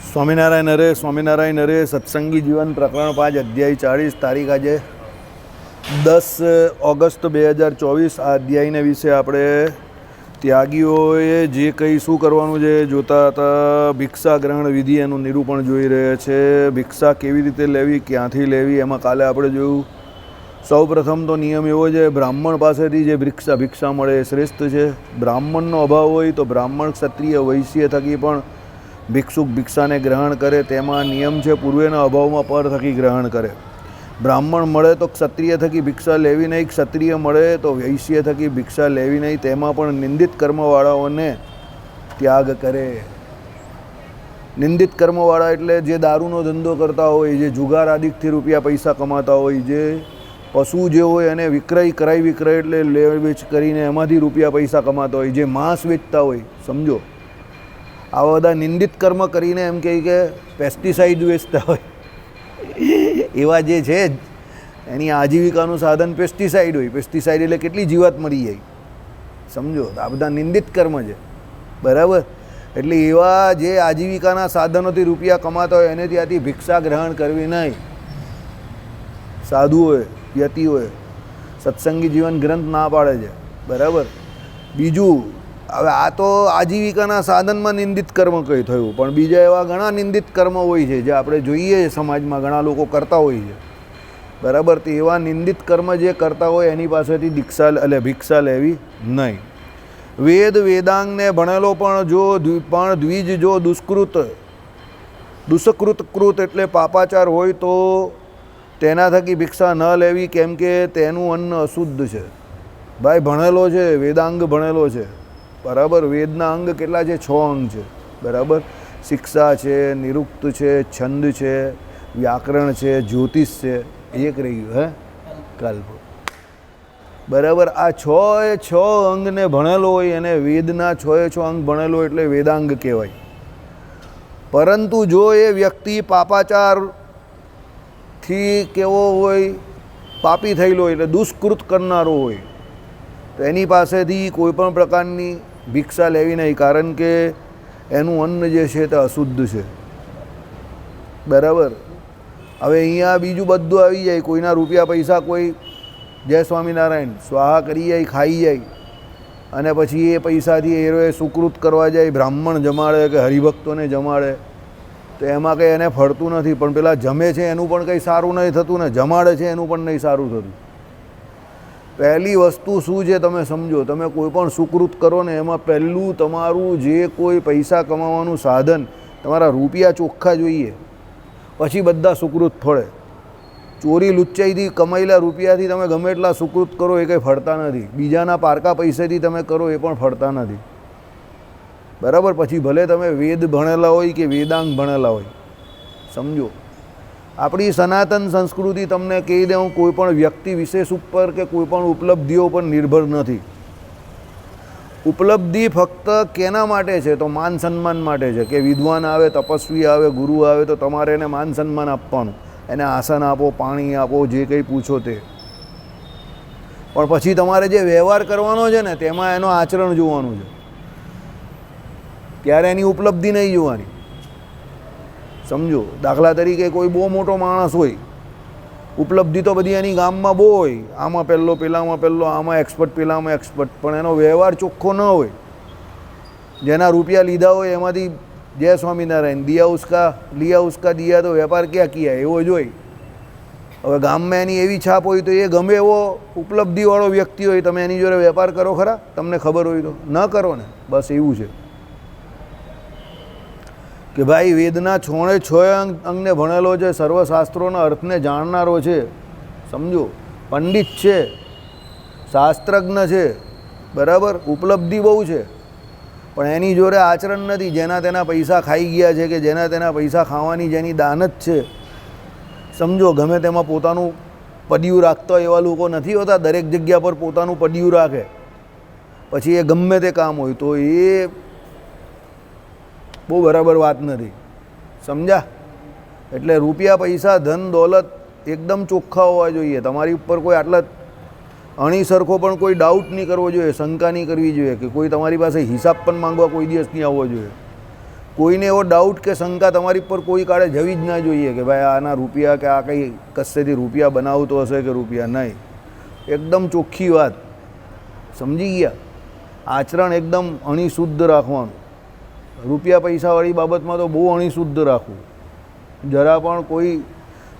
સ્વામિનારાયણ હરે સત્સંગી જીવન પ્રકરણ 5 અધ્યાય 40 તારીખ આજે 10 ઓગસ્ટ 2024 આ અધ્યાયને વિશે આપણે ત્યાગીઓએ જે કંઈ શું કરવાનું છે જોતા હતા. ભિક્ષા ગ્રહણ વિધિ એનું નિરૂપણ જોઈ રહ્યા છે. ભિક્ષા કેવી રીતે લેવી, ક્યાંથી લેવી, એમાં કાલે આપણે જોયું. સૌ પ્રથમ તો નિયમ એવો છે, બ્રાહ્મણ પાસેથી જે ભિક્ષા મળે એ શ્રેષ્ઠ છે. બ્રાહ્મણનો અભાવ હોય તો બ્રાહ્મણ, ક્ષત્રિય, વૈશ્ય થકી પણ ભિક્ષુક ભિક્ષાને ગ્રહણ કરે. તેમાં નિયમ છે પૂર્વેના અભાવમાં પર થકી ગ્રહણ કરે. બ્રાહ્મણ મળે તો ક્ષત્રિય થકી ભિક્ષા લેવી નહીં, ક્ષત્રિય મળે તો વૈશ્ય થકી ભિક્ષા લેવી નહીં. તેમાં પણ નિંદિત કર્મવાળાઓને ત્યાગ કરે. નિંદિત કર્મવાળા એટલે જે દારૂનો ધંધો કરતા હોય, જે જુગાર આદિકથી રૂપિયા પૈસા કમાતા હોય, જે પશુ જે હોય એને વિક્રય એટલે લે વેચ કરીને એમાંથી રૂપિયા પૈસા કમાતા હોય, જે માંસ વેચતા હોય, સમજો આવા બધા નિંદિત કર્મ કરીને એમ કહે કે પેસ્ટિસાઇડ વેચતા હોય એવા જે છે એની આજીવિકાનું સાધન પેસ્ટિસાઇડ હોય. પેસ્ટિસાઇડ એટલે કેટલી જીવાત મરી જાય, સમજો. આ બધા નિંદિત કર્મ છે, બરાબર. એટલે એવા જે આજીવિકાના સાધનોથી રૂપિયા કમાતા હોય એને ત્યાંથી ભિક્ષા ગ્રહણ કરવી નહીં. સાધુઓએ, યતિઓએ સત્સંગી જીવન ગ્રંથ ના પાડે છે, બરાબર. બીજું, હવે આ તો આજીવિકાના સાધનમાં નિંદિત કર્મ કંઈ થયું, પણ બીજા એવા ઘણા નિંદિત કર્મ હોય છે જે આપણે જોઈએ સમાજમાં ઘણા લોકો કરતા હોય છે, બરાબર. તો એવા નિંદિત કર્મ જે કરતા હોય એની પાસેથી ભિક્ષા લેવી નહીં. વેદાંગને ભણેલો પણ દ્વિજ જો દુષ્કૃત એટલે પાપાચાર હોય તો તેના થકી ભિક્ષા ન લેવી, કેમ કે તેનું અન્ન અશુદ્ધ છે. ભાઈ ભણેલો છે, વેદાંગ ભણેલો છે, બરાબર. વેદના અંગ કેટલા છે? 6 અંગ છે, બરાબર. શિક્ષા છે, નિરુક્ત છે, છંદ છે, વ્યાકરણ છે, જ્યોતિષ છે, એક રહી ગયું કલ્પ, બરાબર. આ 6 અંગને ભણેલો હોય અને વેદના 6 અંગ ભણેલો એટલે વેદાંગ કહેવાય. પરંતુ જો એ વ્યક્તિ પાપાચારથી કેવો હોય, પાપી થયેલો હોય એટલે દુષ્કૃત કરનારો હોય તો એની પાસેથી કોઈ પણ પ્રકારની ભિક્ષા લેવી નહીં, કારણ કે એનું અન્ન જે છે તે અશુદ્ધ છે, બરાબર. હવે અહીંયા બીજું બધું આવી જાય. કોઈના રૂપિયા પૈસા કોઈ જય સ્વામિનારાયણ સ્વાહા કરી જાય, ખાઈ જાય, અને પછી એ પૈસાથી એ સુકૃત કરવા જાય, બ્રાહ્મણ જમાડે કે હરિભક્તોને જમાડે, તો એમાં કંઈ એને ફળતું નથી. પણ પેલા જમે છે એનું પણ કંઈ સારું નહીં થતું ને જમાડે છે એનું પણ નહીં સારું થતું. પહેલી વસ્તુ શું છે તમે સમજો. તમે કોઈ પણ સુકૃત કરો ને એમાં પહેલું તમારું જે કોઈ પૈસા કમાવાનું સાધન, તમારા રૂપિયા ચોખ્ખા જોઈએ, પછી બધા સુકૃત ફળે. ચોરી લુચ્ચાઈથી કમાયેલા રૂપિયાથી તમે ગમે એટલા સુકૃત કરો એ કંઈ ફળતા નથી. બીજાના પારકા પૈસેથી તમે કરો એ પણ ફળતા નથી, બરાબર. પછી ભલે તમે વેદ ભણેલા હોય કે વેદાંગ ભણેલા હોય, સમજો. આપણી સનાતન સંસ્કૃતિ તમને કહી દઉં, કોઈ પણ વ્યક્તિ વિશેષ ઉપર કે કોઈ પણ ઉપલબ્ધિઓ પર નિર્ભર નથી. ઉપલબ્ધિ ફક્ત કેના માટે છે? તો માન સન્માન માટે છે. કે વિદ્વાન આવે, તપસ્વી આવે, ગુરુ આવે તો તમારે એને માન સન્માન આપવાનું, એને આસન આપો, પાણી આપો, જે કંઈ પૂછો તે. પણ પછી તમારે જે વ્યવહાર કરવાનો છે ને તેમાં એનો આચરણ જોવાનું છે, ત્યારે એની ઉપલબ્ધિ નહીં જોવાની, સમજો. દાખલા તરીકે કોઈ બહુ મોટો માણસ હોય, ઉપલબ્ધિ તો બધી એની ગામમાં બહુ હોય, આમાં પહેલો, પેલામાં પહેલો, આમાં એક્સપર્ટ, પેલામાં એક્સપર્ટ, પણ એનો વ્યવહાર ચોખ્ખો ન હોય. જેના રૂપિયા લીધા હોય એમાંથી જય સ્વામિનારાયણ લિયા ઉસકા દિયા તો વેપાર ક્યાં કિયા એવો જ હોય. હવે ગામમાં એની એવી છાપ હોય તો એ ગમે એવો ઉપલબ્ધિવાળો વ્યક્તિ હોય, તમે એની જોડે વેપાર કરો ખરા? તમને ખબર હોય તો ન કરો ને. બસ એવું છે કે ભાઈ વેદના 6 અંગને ભણેલો છે, સર્વશાસ્ત્રોના અર્થને જાણનારો છે, સમજો. પંડિત છે, શાસ્ત્રજ્ઞ છે, બરાબર. ઉપલબ્ધિ બહુ છે, પણ એની જોડે આચરણ નથી. જેના તેના પૈસા ખાઈ ગયા છે કે જેના તેના પૈસા ખાવાની જેની દાનત છે, સમજો. ગમે તેમાં પોતાનું પડિયું રાખતા એવા લોકો નથી હોતા. દરેક જગ્યા પર પોતાનું પડિયું રાખે, પછી એ ગમે તે કામ હોય તો એ બહુ બરાબર વાત નથી, સમજ્યા. એટલે રૂપિયા પૈસા ધન દોલત એકદમ ચોખ્ખા હોવા જોઈએ. તમારી ઉપર કોઈ આટલા અણી સરખો પણ કોઈ ડાઉટ નહીં કરવો જોઈએ, શંકા નહીં કરવી જોઈએ, કે કોઈ તમારી પાસે હિસાબ પણ માંગવા કોઈ દિવસ નહીં આવવો જોઈએ. કોઈને એવો ડાઉટ કે શંકા તમારી પર કોઈ કાળે જવી જ ના જોઈએ કે ભાઈ આના રૂપિયા કે આ કંઈ કશેથી રૂપિયા બનાવતો હશે કે રૂપિયા નહીં. એકદમ ચોખ્ખી વાત, સમજી ગયા? આચરણ એકદમ અણીશુદ્ધ રાખવાનું. રૂપિયા પૈસાવાળી બાબતમાં તો બહુ અણીશુદ્ધ રાખવું. જરા પણ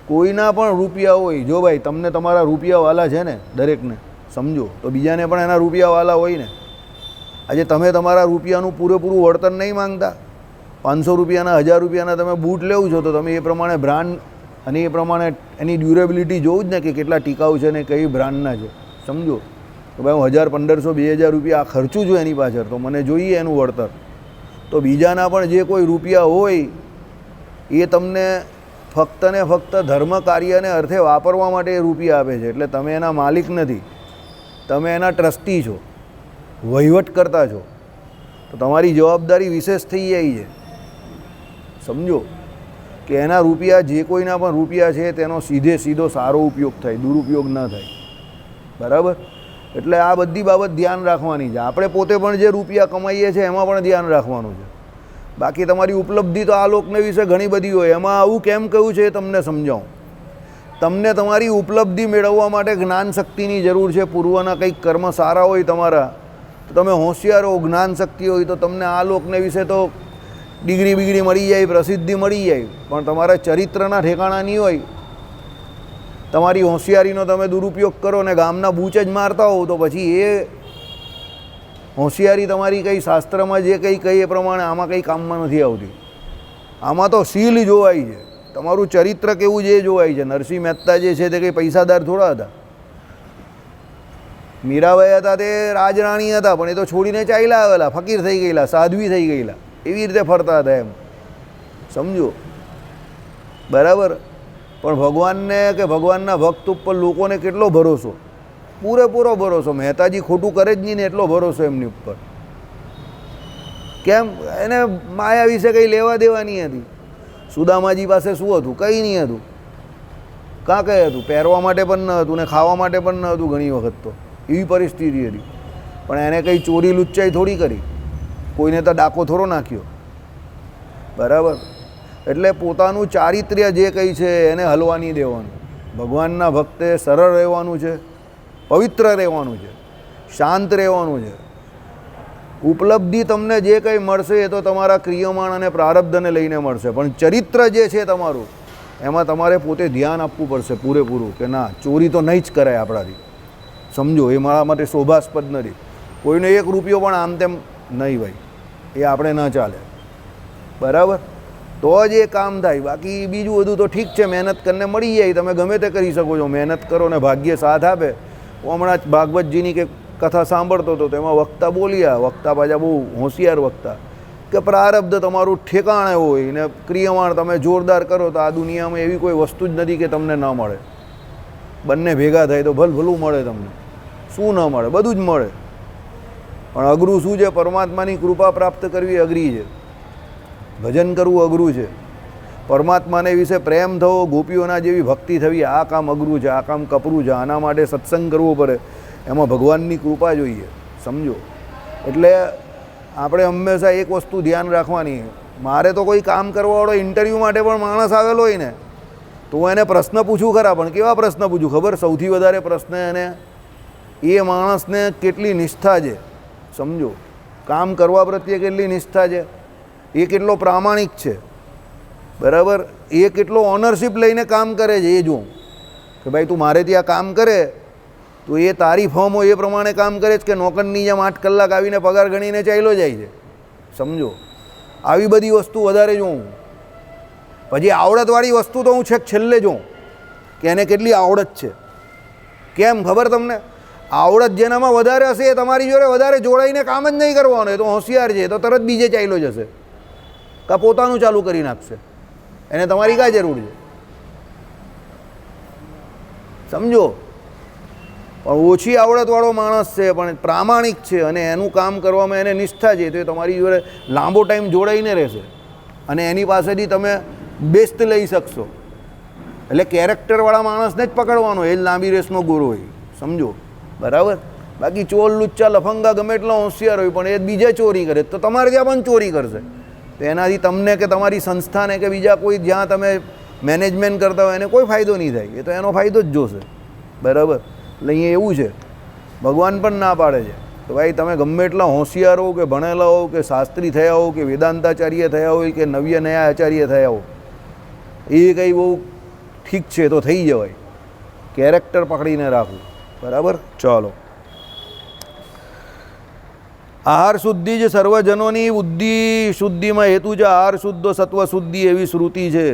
કોઈના પણ રૂપિયા હોય, જો ભાઈ તમને તમારા રૂપિયાવાલા છે ને દરેકને, સમજો તો બીજાને પણ એના રૂપિયાવાલા હોય ને. આજે તમે તમારા રૂપિયાનું પૂરેપૂરું વળતર નહીં માંગતા, 500 રૂપિયાના 1000 રૂપિયાના તમે બૂટ લેવું છો તો તમે એ પ્રમાણે બ્રાન્ડ અને એ પ્રમાણે એની ડ્યુરેબિલિટી જોવું જ ને કે કેટલા ટીકાઉ છે ને કઈ બ્રાન્ડના છે. સમજો તો ભાઈ હું 1000, 1500, 2000 રૂપિયા આ ખર્ચું છું એની પાછળ, તો મને જોઈએ એનું વળતર. તો બીજાના પણ જે કોઈ રૂપિયા હોય એ તમને ફક્ત ને ફક્ત ધર્મ કાર્યને અર્થે વાપરવા માટે એ રૂપિયા આપે છે. એટલે તમે એના માલિક નથી, તમે એના ટ્રસ્ટી છો, વહીવટ કરતા છો. તો તમારી જવાબદારી વિશેષ થઈ જાય છે. સમજો કે એના રૂપિયા, જે કોઈના પણ રૂપિયા છે તેનો સીધો સારો ઉપયોગ થાય, દુરુપયોગ ન થાય. બરાબર? એટલે આ બધી બાબત ધ્યાન રાખવાની છે. આપણે પોતે પણ જે રૂપિયા કમાઈએ છીએ એમાં પણ ધ્યાન રાખવાનું છે. બાકી તમારી ઉપલબ્ધિ તો આ લોકને વિશે ઘણી બધી હોય, એમાં આવું કેમ કહ્યું છે એ તમને સમજાવું. તમને તમારી ઉપલબ્ધિ મેળવવા માટે જ્ઞાન શક્તિની જરૂર છે. પૂર્વના કંઈક કર્મ સારા હોય તમારા, તો તમે હોશિયાર હો, જ્ઞાન શક્તિ હોય, તો તમને આ લોકને વિશે તો ડિગ્રી બિગ્રી મળી જાય, પ્રસિદ્ધિ મળી જાય. પણ તમારા ચરિત્રના ઠેકાણા નહીં હોય, તમારી હોશિયારીનો તમે દુરુપયોગ કરો ને ગામના બૂચ જ મારતા હોવ, તો પછી એ હોશિયારી તમારી કંઈ શાસ્ત્રમાં જે કંઈ કહે એ પ્રમાણે આમાં કંઈ કામમાં નથી આવતી. આમાં તો શીલ જોવાય છે, તમારું ચરિત્ર કેવું છે એ જોવાય છે. નરસિંહ મહેતા જે છે તે કંઈ પૈસાદાર થોડા હતા. મીરાબાઈ હતા તે રાજરાણી હતા, પણ એ તો છોડીને ચાલ્યા આવેલા, ફકીર થઈ ગયેલા, સાધ્વી થઈ ગયેલા, એવી રીતે ફરતા હતા એમ. સમજો? બરાબર? પણ ભગવાનને કે ભગવાનના ભક્ત ઉપર લોકોને કેટલો ભરોસો, પૂરેપૂરો ભરોસો. મહેતાજી ખોટું કરે જ નહીં ને એટલો ભરોસો એમની ઉપર. કેમ? એને માયા વિશે કંઈ લેવા દેવા નહીં હતી. સુદામાજી પાસે શું હતું? કંઈ નહીં હતું. કાં કંઈ હતું? પહેરવા માટે પણ ન હતું ને ખાવા માટે પણ ન હતું ઘણી વખત. તો એવી પરિસ્થિતિ હતી. પણ એને કંઈ ચોરી લુચ્ચાઈ થોડી કરી, કોઈને તો ડાકો થોડો નાખ્યો. બરાબર? એટલે પોતાનું ચારિત્ર્ય જે કંઈ છે એને હલવા નહીં દેવાનું. ભગવાનના ભક્તે સરળ રહેવાનું છે, પવિત્ર રહેવાનું છે, શાંત રહેવાનું છે. ઉપલબ્ધિ તમને જે કંઈ મળશે એ તો તમારા ક્રિયમાણ અને પ્રારબ્ધને લઈને મળશે, પણ ચરિત્ર જે છે તમારું એમાં તમારે પોતે ધ્યાન આપવું પડશે પૂરેપૂરું કે ના, ચોરી તો નહીં જ કરાય આપણાથી. સમજો? એ મારા માટે શોભાસ્પદ નથી. કોઈને 1 રૂપિયો પણ આમ તેમ નહીં ભાઈ, એ આપણે ન ચાલે. બરાબર? તો જ એ કામ થાય. બાકી બીજું બધું તો ઠીક છે, મહેનત કરીને મળી જાય, તમે ગમે તે કરી શકો છો. મહેનત કરો ને ભાગ્ય સાથ આપે. હું હમણાં જ ભાગવતજીની કે કથા સાંભળતો હતો, તેમાં વક્તા બોલ્યા, વક્તા પાછા બહુ હોશિયાર વક્તા, કે પ્રારબ્ધ તમારું ઠેકાણે હોય ને ક્રિયમાણ તમે જોરદાર કરો તો આ દુનિયામાં એવી કોઈ વસ્તુ જ નથી કે તમને ન મળે. બંને ભેગા થાય તો ભલું મળે તમને. શું ન મળે? બધું જ મળે. પણ અઘરું શું છે? પરમાત્માની કૃપા પ્રાપ્ત કરવી અઘરી છે, ભજન કરવું અઘરું છે, પરમાત્માને વિશે પ્રેમ થવો, ગોપીઓના જેવી ભક્તિ થવી, આ કામ અઘરું છે, આ કામ કપરું છે. આના માટે સત્સંગ કરવો પડે, એમાં ભગવાનની કૃપા જોઈએ. સમજો? એટલે આપણે હંમેશા એક વસ્તુ ધ્યાન રાખવાની. મારે તો કોઈ કામ કરવાવાળો ઇન્ટરવ્યૂ માટે પણ માણસ આવેલો હોય ને, તો એને પ્રશ્ન પૂછું ખરા, પણ કેવા પ્રશ્ન પૂછું ખબર? સૌથી વધારે પ્રશ્ન એને એ માણસને કેટલી નિષ્ઠા છે. સમજો? કામ કરવા પ્રત્યે કેટલી નિષ્ઠા છે, એ કેટલો પ્રામાણિક છે. બરાબર? એ કેટલો ઓનરશિપ લઈને કામ કરે છે એ જોઉં કે ભાઈ તું મારે ત્યાં કામ કરે તો એ તારી ફોર્મ હોય એ પ્રમાણે કામ કરે છે કે નોકરની જેમ 8 કલાક આવીને પગાર ગણીને ચાલ્યો જાય છે. સમજો? આવી બધી વસ્તુ વધારે જોઉં. પછી આવડતવાળી વસ્તુ તો હું છેલ્લે જોઉં કે એને કેટલી આવડત છે. કેમ ખબર તમને? આવડત જેનામાં વધારે હશે એ તમારી જોડે વધારે જોડાઈને કામ જ નહીં કરવાનું. એ તો હોશિયાર છે, તો તરત બીજે ચાલ્યો જશે, કાં પોતાનું ચાલુ કરી નાખશે. એને તમારી કાંઈ જરૂર છે? સમજો? પણ ઓછી આવડતવાળો માણસ છે પણ પ્રામાણિક છે અને એનું કામ કરવામાં એને નિષ્ઠા છે, તો એ તમારી જોડે લાંબો ટાઈમ જોડાઈને રહેશે અને એની પાસેથી તમે બેસ્ટ લઈ શકશો. એટલે કેરેક્ટરવાળા માણસને જ પકડવાનો, એ જ લાંબી રેસનો ગોરો હોય. સમજો? બરાબર? બાકી ચોર લુચ્ચા લફંગા ગમે એટલો હોશિયાર હોય પણ એ બીજે ચોરી કરે તો તમારે ત્યાં પણ ચોરી કરશે. તો એનાથી તમને કે તમારી સંસ્થાને કે બીજા કોઈ જ્યાં તમે મેનેજમેન્ટ કરતા હોય એને કોઈ ફાયદો નહીં થાય. એ તો એનો ફાયદો જ જોશે. બરાબર. એટલે અહીંયા એવું છે, ભગવાન પણ ના પાડે છે તો ભાઈ તમે ગમે એટલા હોશિયાર હો કે ભણેલા હો કે શાસ્ત્રી થયા હો કે વેદાંતાચાર્ય થયા હોય કે નવ્ય નયા આચાર્ય થયા હો, એ કંઈ બહુ ઠીક છે તો થઈ જવાય. કેરેક્ટર પકડીને રાખવું. બરાબર. ચાલો. આહાર શુદ્ધિ જ સર્વજનોની બુદ્ધિ શુદ્ધિમાં હેતુ છે. આહાર શુદ્ધો સત્વ શુદ્ધિ એવી શ્રુતિ છે.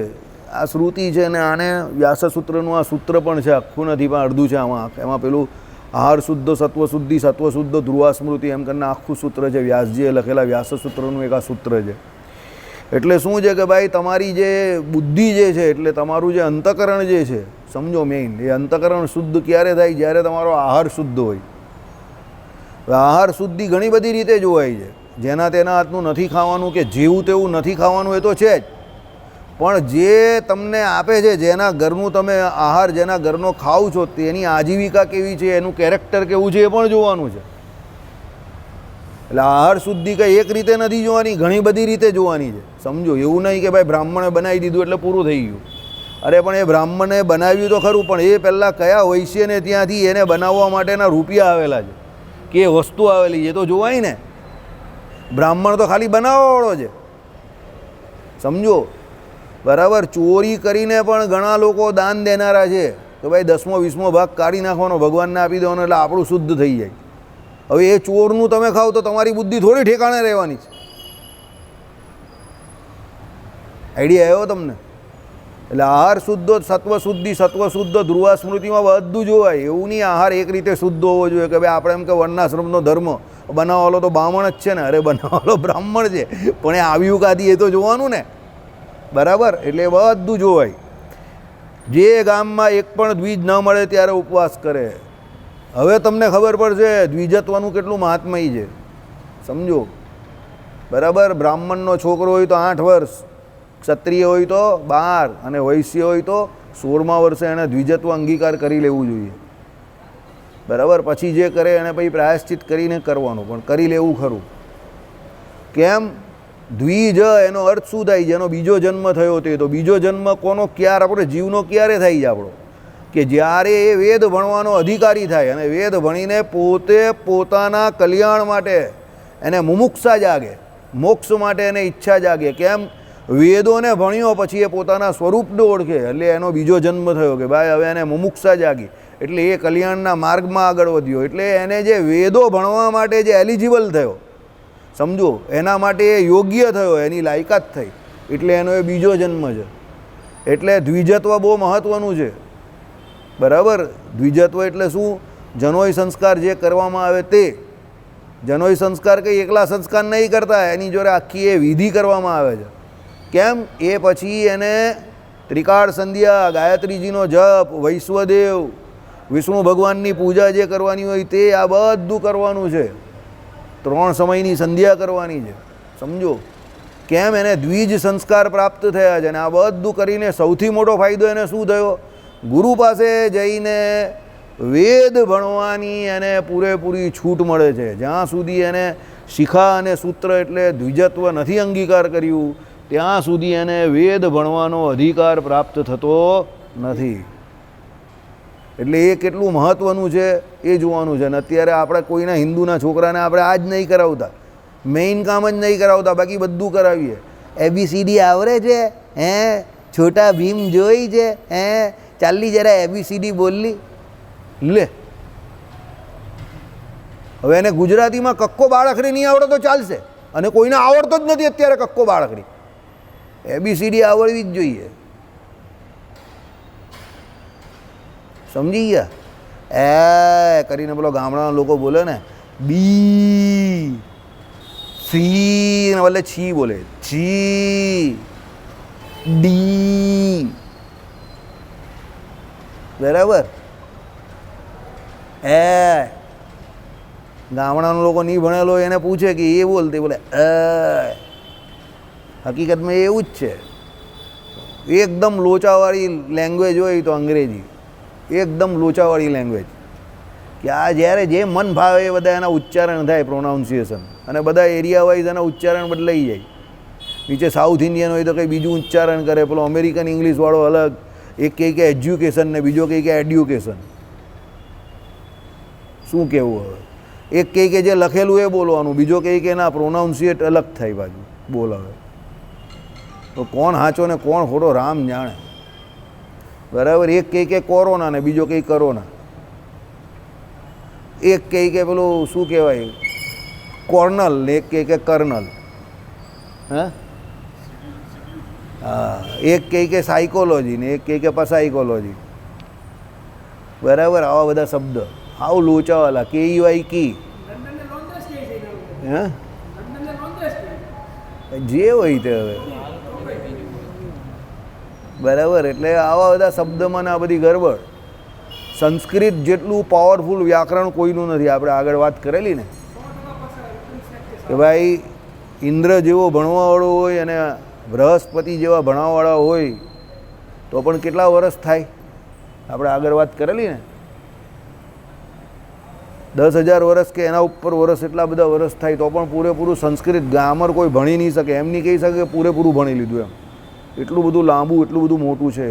આ શ્રુતિ છે ને આને વ્યાસસૂત્રનું આ સૂત્ર પણ છે, આખું નથી પણ અડધું છે આમાં. એમાં પેલું આહાર શુદ્ધો સત્વ શુદ્ધિ સત્વ શુદ્ધો ધ્રુવા સ્મૃતિ એમ કરીને આખું સૂત્ર છે. વ્યાસજીએ લખેલા વ્યાસસૂત્રનું એક આ સૂત્ર છે. એટલે શું છે કે ભાઈ તમારી જે બુદ્ધિ જે છે એટલે તમારું જે અંતઃકરણ જે છે, સમજો મેઇન એ અંતઃકરણ શુદ્ધ ક્યારે થાય? જ્યારે તમારો આહાર શુદ્ધ હોય. આહાર શુદ્ધિ ઘણી બધી રીતે જોવાય છે. જેના તેના હાથનું નથી ખાવાનું કે જેવું તેવું નથી ખાવાનું, એ તો છે જ. પણ જે તમને આપે છે, જેના ઘરનું તમે આહાર જેના ઘરનો ખાવ છો તેની આજીવિકા કેવી છે, એનું કેરેક્ટર કેવું છે, એ પણ જોવાનું છે. એટલે આહાર શુદ્ધિ કંઈ એક રીતે નથી જોવાની, ઘણી બધી રીતે જોવાની છે. સમજો. એવું નહીં કે ભાઈ બ્રાહ્મણે બનાવી દીધું એટલે પૂરું થઈ ગયું. અરે પણ એ બ્રાહ્મણે બનાવ્યું તો ખરું, પણ એ પહેલાં કયા વૈશ્યને ત્યાંથી એને બનાવવા માટેના રૂપિયા આવેલા છે કે એ વસ્તુ આવેલી છે તો જોવાય ને. બ્રાહ્મણ તો ખાલી બનાવવાવાળો છે. સમજો. બરાબર. ચોરી કરીને પણ ઘણા લોકો દાન દેનારા છે તો ભાઈ 10મો 20મો ભાગ કાઢી નાખવાનો, ભગવાનને આપી દેવાનો એટલે આપણું શુદ્ધ થઈ જાય. હવે એ ચોરનું તમે ખાવ તો તમારી બુદ્ધિ થોડી ઠેકાણે રહેવાની છે. આઈડિયા આવ્યો તમને? એટલે આહાર શુદ્ધો સત્વ શુદ્ધિ સત્વ શુદ્ધ ધ્રુવા સ્મૃતિમાં બધું જોવાય. એવું નહીં આહાર એક રીતે શુદ્ધ હોવો જોઈએ કે ભાઈ આપણે એમ કે વર્ણાશ્રમનો ધર્મ બનાવવાલો તો બ્રાહ્મણ જ છે ને. અરે બનાવવાલો બ્રાહ્મણ છે પણ એ આવ્યું કાધી એ તો જોવાનું ને. બરાબર. એટલે બધું જોવાય. જે ગામમાં એક પણ દ્વિજ ન મળે ત્યારે ઉપવાસ કરે. હવે તમને ખબર પડશે દ્વિજત્વનું કેટલું મહાત્મય છે. સમજો. બરાબર. બ્રાહ્મણનો છોકરો હોય તો 8 વર્ષ, ક્ષત્રિય હોય તો 12 અને વૈશ્ય હોય તો 16મા વર્ષે એણે દ્વિજત્વ અંગીકાર કરી લેવું જોઈએ. બરાબર. પછી જે કરે એને પછી પ્રાયશ્ચિત કરીને કરવાનું, પણ કરી લેવું ખરું. કેમ? દ્વિજ એનો અર્થ શું થાય? જેનો બીજો જન્મ થયો તે. તો બીજો જન્મ કોનો ક્યારે? આપણે જીવનો ક્યારે થાય છે આપણો? કે જ્યારે એ વેદ ભણવાનો અધિકારી થાય અને વેદ ભણીને પોતે પોતાના કલ્યાણ માટે એને મુમુક્ષા જાગે, મોક્ષ માટે એને ઈચ્છા જાગે. કેમ? વેદોને ભણ્યો પછી એ પોતાના સ્વરૂપને ઓળખે એટલે એનો બીજો જન્મ થયો કે ભાઈ હવે એને મુમુક્ષા જાગી એટલે એ કલ્યાણના માર્ગમાં આગળ વધ્યો. એટલે એને જે વેદો ભણવા માટે જે એલિજિબલ થયો, સમજો, એના માટે એ યોગ્ય થયો, એની લાયકાત થઈ એટલે એનો એ બીજો જન્મ છે. એટલે દ્વિજત્વ બહુ મહત્ત્વનું છે. બરાબર. દ્વિજત્વ એટલે શું? જનોય સંસ્કાર જે કરવામાં આવે તે. જનોય સંસ્કાર કંઈ એકલા સંસ્કાર નહીં કરતા, એની જોડે આખી એ વિધિ કરવામાં આવે છે. કેમ? એ પછી એને ત્રિકાળ સંધ્યા, ગાયત્રીજીનો જપ, વૈશ્વદેવ, વિષ્ણુ ભગવાનની પૂજા જે કરવાની હોય તે આ બધું કરવાનું છે. 3 સમયની સંધ્યા કરવાની છે. સમજો. કેમ? એને દ્વિજ સંસ્કાર પ્રાપ્ત થયા છે. અને આ બધું કરીને સૌથી મોટો ફાયદો એને શું થયો? ગુરુ પાસે જઈને વેદ ભણવાની એને પૂરેપૂરી છૂટ મળે છે. જ્યાં સુધી એને શિખા અને સૂત્ર એટલે દ્વિજત્વ નથી અંગીકાર કર્યું ત્યાં સુધી એને વેદ ભણવાનો અધિકાર પ્રાપ્ત થતો નથી. એટલે એ કેટલું મહત્ત્વનું છે એ જોવાનું છે. અને અત્યારે આપણે કોઈના હિન્દુના છોકરાને આપણે આ જ નહીં કરાવતા, મેઇન કામ જ નહીં કરાવતા, બાકી બધું કરાવીએ. ABCD આવડે છે? હે છોટા ભીમ જોઈ છે? હે ચાલી જરા ABCD બોલલી લે. હવે એને ગુજરાતીમાં કક્કો બાળખડી નહીં આવડે તો ચાલશે, અને કોઈને આવડતો જ નથી અત્યારે કક્કો બાળખડી. ABCD આવડવી જ જોઈએ. સમજી ગયા? એ કરીને પેલો ગામડાના લોકો બોલે ને બી સી ને બદલે છી બોલે, છી ડી. બરાબર. ગામડાના લોકો નહીં ભણેલો એને પૂછે કે એ બોલતે બોલે હકીકતમાં એવું જ છે. એકદમ લોચાવાળી લેંગ્વેજ હોય તો અંગ્રેજી, એકદમ લોચાવાળી લેંગ્વેજ કે આ જ્યારે જે મન ભાવે એ બધા એના ઉચ્ચારણ થાય, પ્રોનાઉન્સિએશન, અને બધા એરિયા વાઇઝ એના ઉચ્ચારણ બદલાઈ જાય. નીચે સાઉથ ઇન્ડિયન હોય તો કંઈ બીજું ઉચ્ચારણ કરે, પેલો અમેરિકન ઇંગ્લિશવાળો અલગ, એક કહે કે એજ્યુકેશન ને બીજો કહે કે એડ્યુકેશન. શું કહેવું હવે? એક કહે કે જે લખેલું એ બોલવાનું, બીજો કહે કે ના પ્રોનાઉન્સિએટ અલગ થાય બાજુ બોલ. હવે તો કોણ સાચો ને કોણ ખોટો રામ જાણે. બરાબર. એક કહે કે કોરોના ને બીજો કહે કરોના, એક કહે કે પેલું શું કહેવાય કોર્નલ ને એક કહે કે કર્નલ. હા હા, એક કહે કે સાયકોલોજી ને એક કહે કે પસાઇકોલોજી. બરાબર. આવા બધા શબ્દ આવું લોચાવાલા KEY કી હે જે હોય તે હવે. બરાબર. એટલે આવા બધા શબ્દમાં આ બધી ગરબડ. સંસ્કૃત જેટલું પાવરફુલ વ્યાકરણ કોઈનું નથી. આપણે આગળ વાત કરેલી ને કે ભાઈ ઇન્દ્ર જેવો ભણવાવાળો હોય અને બૃહસ્પતિ જેવા ભણવાવાળા હોય તો પણ કેટલા વર્ષ થાય? આપણે આગળ વાત કરેલી ને 10,000 વર્ષ કે એના ઉપર વર્ષ, એટલા બધા વર્ષ થાય તો પણ પૂરેપૂરું સંસ્કૃત ગ્રામર કોઈ ભણી નહીં શકે. એમ નહીં કહી શકે કે પૂરેપૂરું ભણી લીધું એમ. એટલું બધું લાંબુ, એટલું બધું મોટું છે.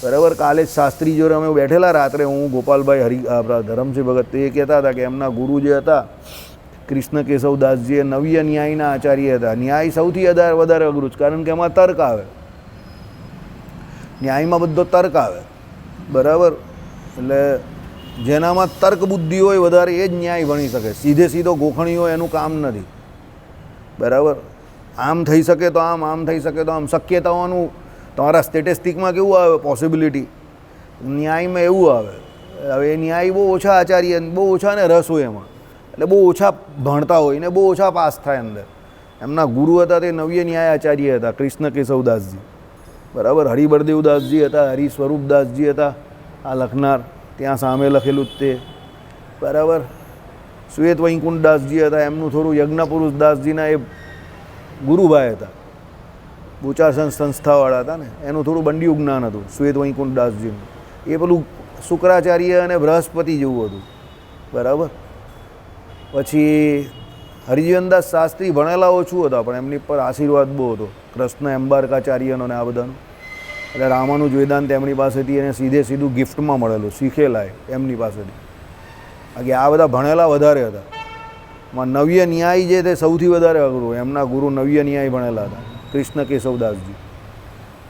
બરાબર. કાલે જ શાસ્ત્રી જોડે અમે બેઠેલા રાત્રે, હું ગોપાલભાઈ આપણા ધરમસિંહ ભગત, એ કહેતા હતા કે એમના ગુરુ જે હતા કૃષ્ણ કેશવદાસજી એ નવ્ય ન્યાયના આચાર્ય હતા. ન્યાય સૌથી વધારે અઘરું છે, કારણ કે એમાં તર્ક આવે. ન્યાયમાં બધો તર્ક આવે. બરાબર. એટલે જેનામાં તર્ક બુદ્ધિ હોય વધારે એ જ ન્યાય ભણી શકે. સીધો ગોખણી હોય એનું કામ નથી. બરાબર. આમ થઈ શકે તો આમ, આમ થઈ શકે તો આમ, શક્યતાઓનું તમારા સ્ટેટિસ્ટિકમાં કેવું આવે પોસિબિલિટી, ન્યાયમાં એવું આવે. હવે એ ન્યાય બહુ ઓછા આચાર્ય, બહુ ઓછા ને રસ હોય એમાં, એટલે બહુ ઓછા ભણતા હોય ને બહુ ઓછા પાસ થાય અંદર. એમના ગુરુ હતા તે નવ્ય ન્યાય આચાર્ય હતા કૃષ્ણ કેશવદાસજી. બરાબર. હરિબળદેવદાસજી હતા, હરિ સ્વરૂપદાસજી હતા આ લખનાર, ત્યાં સામે લખેલું જ તે. બરાબર. શ્વેત વૈકુંઠદાસજી હતા, એમનું થોડું યજ્ઞપુરુષ દાસજીના એ ગુરુભાઈ હતા, બુચાસન સંસ્થાવાળા હતા ને, એનું થોડું બંડિયું જ્ઞાન હતું શ્વેત વૈકુંઠદાસજીનું. એ પેલું શુક્રાચાર્ય અને બૃહસ્પતિ જેવું હતું. બરાબર. પછી હરિજીવનદાસ શાસ્ત્રી ભણેલા ઓછું હતા પણ એમની પર આશીર્વાદ બહુ હતો કૃષ્ણ એમ્બારકાચાર્યનો ને આ બધાનું. એટલે રામાનુજ વેદાંત એમની પાસેથી એને સીધું ગિફ્ટમાં મળેલું, શીખેલા એમની પાસેથી. બાકી આ બધા ભણેલા વધારે હતા. નવ્ય ન્યાય જે તે સૌથી વધારે અઘરું. એમના ગુરુ નવ્ય ન્યાય ભણેલા હતા કૃષ્ણ કેશવદાસજી.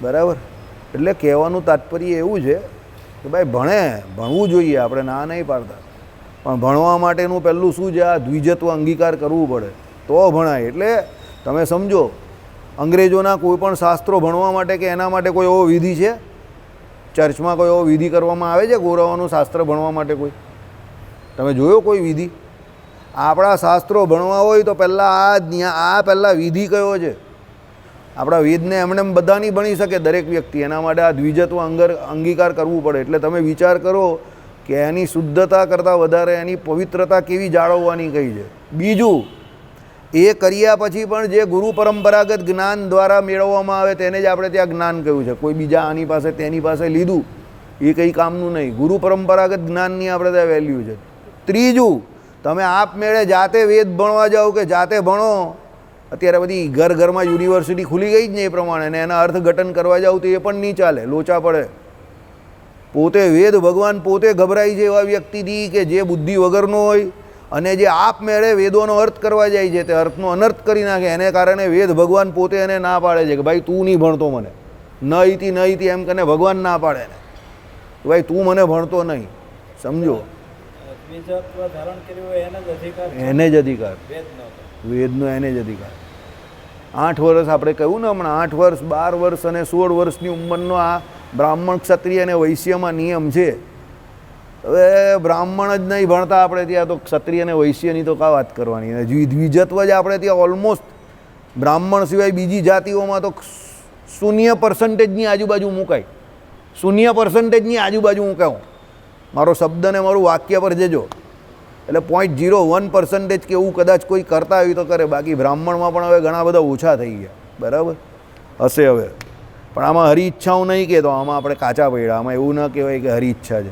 બરાબર. એટલે કહેવાનું તાત્પર્ય એવું છે કે ભાઈ ભણવું જોઈએ, આપણે ના નહીં પાડતા, પણ ભણવા માટેનું પહેલું શું છે, આ દ્વિજત્વ અંગીકાર કરવું પડે તો ભણાય. એટલે તમે સમજો, અંગ્રેજોના કોઈ પણ શાસ્ત્રો ભણવા માટે કે એના માટે કોઈ એવો વિધિ છે? ચર્ચમાં કોઈ એવો વિધિ કરવામાં આવે છે ગોરાઓનું શાસ્ત્ર ભણવા માટે? કોઈ તમે જોયો કોઈ વિધિ? આપણા શાસ્ત્રો ભણવા હોય તો પહેલાં પહેલાં વિધિ કયો છે? આપણા વેદને એમણે બધા નહીં ભણી શકે દરેક વ્યક્તિ, એના માટે આ દ્વિજત્વ અંગીકાર કરવું પડે. એટલે તમે વિચાર કરો કે એની શુદ્ધતા કરતાં વધારે એની પવિત્રતા કેવી જાળવવાની કઈ છે. બીજું, એ કર્યા પછી પણ જે ગુરુ પરંપરાગત જ્ઞાન દ્વારા મેળવવામાં આવે તેને જ આપણે ત્યાં જ્ઞાન કહ્યું છે. કોઈ બીજા આની પાસે તેની પાસે લીધું એ કંઈ કામનું નહીં. ગુરુ પરંપરાગત જ્ઞાનની આપણે ત્યાં વેલ્યુ છે. ત્રીજું, તમે આપમેળે જાતે વેદ ભણવા જાઓ કે જાતે ભણો, અત્યારે બધી ઘરમાં યુનિવર્સિટી ખુલી ગઈ જ ને એ પ્રમાણે, અને એના અર્થઘટન કરવા જાવ તો એ પણ નહીં ચાલે, લોચા પડે. પોતે વેદ ભગવાન પોતે ગભરાઈ છે એવા વ્યક્તિથી કે જે બુદ્ધિ વગરનો હોય અને જે આપમેળે વેદોનો અર્થ કરવા જાય છે તે અર્થનો અનર્થ કરી નાખે. એને કારણે વેદ ભગવાન પોતે એને ના પાડે છે કે ભાઈ તું નહીં ભણતો મને, ન ઇતિ એમ કરીને ભગવાન ના પાડે ને ભાઈ તું મને ભણતો નહીં. સમજો, એને જ અધિકાર, વેદનો એને જ અધિકાર. 8 વર્ષ આપણે કહ્યું ને હમણાં, 8 વર્ષ 12 વર્ષ અને 16 વર્ષની ઉંમરનો આ બ્રાહ્મણ ક્ષત્રિય અને વૈશ્યમાં નિયમ છે. હવે બ્રાહ્મણ જ નહીં ભણતા આપણે ત્યાં, તો ક્ષત્રિય અને વૈશ્યની તો કા વાત કરવાની. દ્વિજત્વ જ આપણે ત્યાં ઓલમોસ્ટ બ્રાહ્મણ સિવાય બીજી જાતિઓમાં તો 0% આજુબાજુ મુકાય. 0% આજુબાજુ મુકાવું. મારો શબ્દ ને મારું વાક્ય પર જજો. એટલે 0.01% કે એવું કદાચ કોઈ કરતા હોય તો કરે. બાકી બ્રાહ્મણમાં પણ હવે ઘણા બધા ઓછા થઈ ગયા. બરાબર હશે હવે. પણ આમાં હરી ઈચ્છાઓ નહીં કહેતો, આમાં આપણે કાચા પડ્યા. આમાં એવું ન કહેવાય કે હરી ઈચ્છા છે.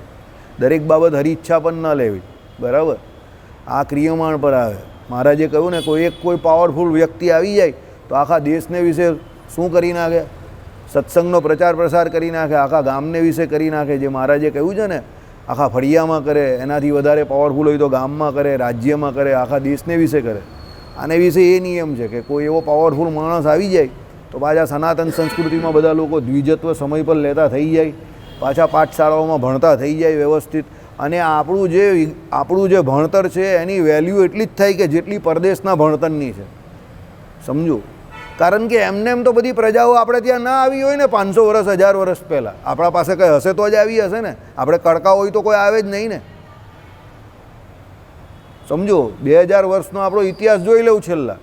દરેક બાબત હરી ઈચ્છા પણ ન લેવી. બરાબર. આ ક્રિયમાણ પર આવે. મહારાજે કહ્યું ને, કોઈ પાવરફુલ વ્યક્તિ આવી જાય તો આખા દેશને વિશે શું કરી નાખે, સત્સંગનો પ્રચાર પ્રસાર કરી નાખે, આખા ગામને વિશે કરી નાખે. જે મહારાજે કહ્યું છે ને, આખા ફળિયામાં કરે, એનાથી વધારે પાવરફુલ હોય તો ગામમાં કરે, રાજ્યમાં કરે, આખા દેશને વિશે કરે. આને વિશે એ નિયમ છે કે કોઈ એવો પાવરફુલ માણસ આવી જાય તો પાછા સનાતન સંસ્કૃતિમાં બધા લોકો દ્વિજત્વ સમય પર લેતા થઈ જાય, પાછા પાઠશાળાઓમાં ભણતા થઈ જાય વ્યવસ્થિત. અને આપણું જે ભણતર છે એની વેલ્યુ એટલી જ થાય કે જેટલી પરદેશના ભણતરની છે. સમજો, કારણ કે એમને એમ તો બધી પ્રજાઓ આપણે ત્યાં ના આવી હોય ને 500 વર્ષ 1000 વર્ષ પહેલાં. આપણા પાસે કંઈ હશે તો જ આવી હશે ને. આપણે કડકા હોય તો કોઈ આવે જ નહીં ને. સમજો, 2000 વર્ષનો આપણો ઇતિહાસ જોઈ લઉં છેલ્લા,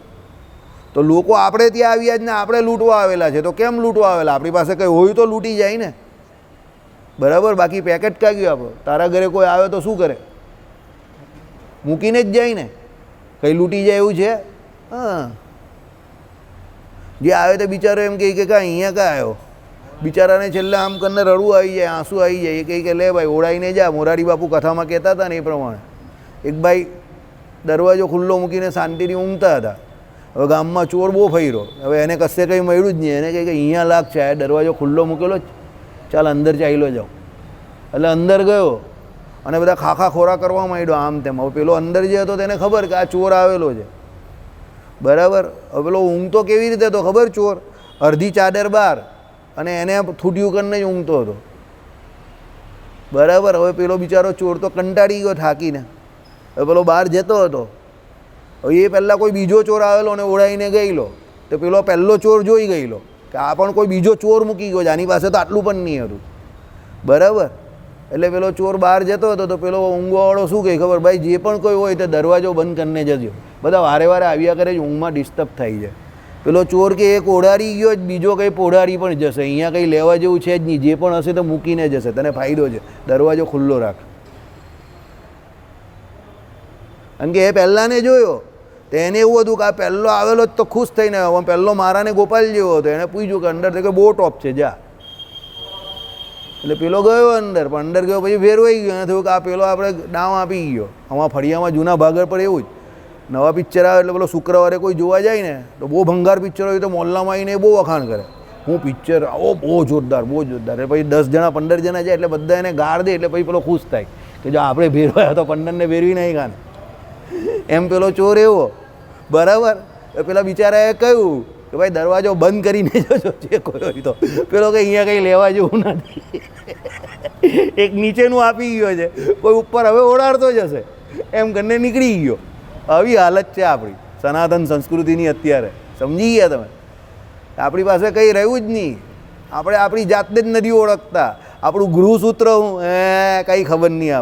તો લોકો આપણે ત્યાં આવ્યા જ ને આપણે લૂંટવા આવેલા છે. તો કેમ લૂંટવા આવેલા? આપણી પાસે કંઈ હોય તો લૂંટી જાય ને, બરાબર. બાકી પેકેટ ક્યાં ગયું આપણો? તારા ઘરે કોઈ આવે તો શું કરે? મૂકીને જ જાય ને. કંઈ લૂંટી જાય એવું છે? હા, જે આવે તો બિચારો એમ કહે કે કાં અહીંયા કાં આવ્યો, બિચારાને છેલ્લે આમ કરીને રડવું આવી જાય, આંસુ આવી જાય. એ કહે કે લે ભાઈ ઓળાઈને જા. મોરારી બાપુ કથામાં કહેતા હતા ને એ પ્રમાણે એક ભાઈ દરવાજો ખુલ્લો મૂકીને શાંતિથી ઊંઘતા હતા. હવે ગામમાં ચોર બહુ ફર્યો, હવે એને કશે કંઈ મળ્યું જ નહીં. એને કહે કે અહીંયા લાગ છે, આ દરવાજો ખુલ્લો મૂકેલો, ચાલ અંદર ચાલ્યો જાઓ. એટલે અંદર ગયો અને બધા ખાખા ખોરા કરવા માંડ્યો આમ તેમ. હવે પેલો અંદર જે હતો તેને ખબર કે આ ચોર આવેલો છે, બરાબર. હવે પેલો ઊંઘતો કેવી રીતે હતો ખબર? ચોર અડધી ચાદર બહાર અને એને થૂટ્યું કરીને જ ઊંઘતો હતો, બરાબર. હવે પેલો બિચારો ચોર તો કંટાળી ગયો થાકીને. હવે પેલો બહાર જતો હતો. હવે એ પહેલાં કોઈ બીજો ચોર આવેલો અને ઓળાઈને ગયેલો, તો પેલો પહેલો ચોર જોઈ ગયેલો કે આ પણ કોઈ બીજો ચોર મૂકી ગયો છે, આની પાસે તો આટલું પણ નહીં હતું, બરાબર. એટલે પેલો ચોર બહાર જતો હતો તો પેલો ઊંઘવાવાળો શું કહે ખબર? ભાઈ જે પણ કોઈ હોય તો દરવાજો બંધ કરીને જજો, બધા વારે વારે આવ્યા કરે છે, ઊંઘમાં ડિસ્ટર્બ થઈ જાય. પેલો ચોર કે એક ઓઢારી ગયો જ, બીજો કંઈ પોઢારી પણ જશે, અહીંયા કંઈ લેવા જેવું છે જ નહીં, જે પણ હશે તો મૂકીને જશે, તને ફાયદો છે, દરવાજો ખુલ્લો રાખ. કારણ કે એ પહેલાંને જોયો તો એને એવું હતું કે આ પહેલો આવેલો જ તો ખુશ થઈને આવ્યો. પહેલો મારાને ગોપાલ જેવો હતો, એને પૂછ્યું કે અંદર કે બહુ ટોપ છે, જા. એટલે પેલો ગયો અંદર, પણ અંદર ગયો પછી ફેરવાઈ ગયો. એને થયું કે આ પેલો આપણે દાવ આપી ગયો. આમાં ફળિયામાં જૂના ભાગર પર એવું જ નવા પિક્ચર આવે એટલે પેલો શુક્રવારે કોઈ જોવા જાય ને તો બહુ ભંગાર પિક્ચર હોય તો મોહલ્લામાં આવીને બહુ વખાણ કરે, હું પિક્ચર આવો બહુ જોરદાર બહુ જોરદાર. એટલે પછી 10 જણા 15 જણા જાય એટલે બધા એને ગાળ દે. એટલે પછી પેલો ખુશ થાય કે જો આપણે ભેરવાયા તો 15ને ભેરવી નહીં કાને. એમ પેલો ચોર એવો, બરાબર. પેલા બિચારાએ કહ્યું કે ભાઈ દરવાજો બંધ કરીને જજો જે કોઈ હોય તો. પેલો કે અહીંયા કંઈ લેવા જેવું નથી. એક નીચેનું આપી ગયો છે, કોઈ ઉપર હવે ઓળાડતો જશે એમ કરીને નીકળી ગયો. આવી હાલત છે આપણી સનાતન સંસ્કૃતિની અત્યારે. સમજી ગયા તમે? આપણી પાસે કંઈ રહ્યું જ નહીં. આપણે આપણી જાતને જ નથી ઓળખતા. આપણું ગૃહસૂત્ર કંઈ ખબર નહીં.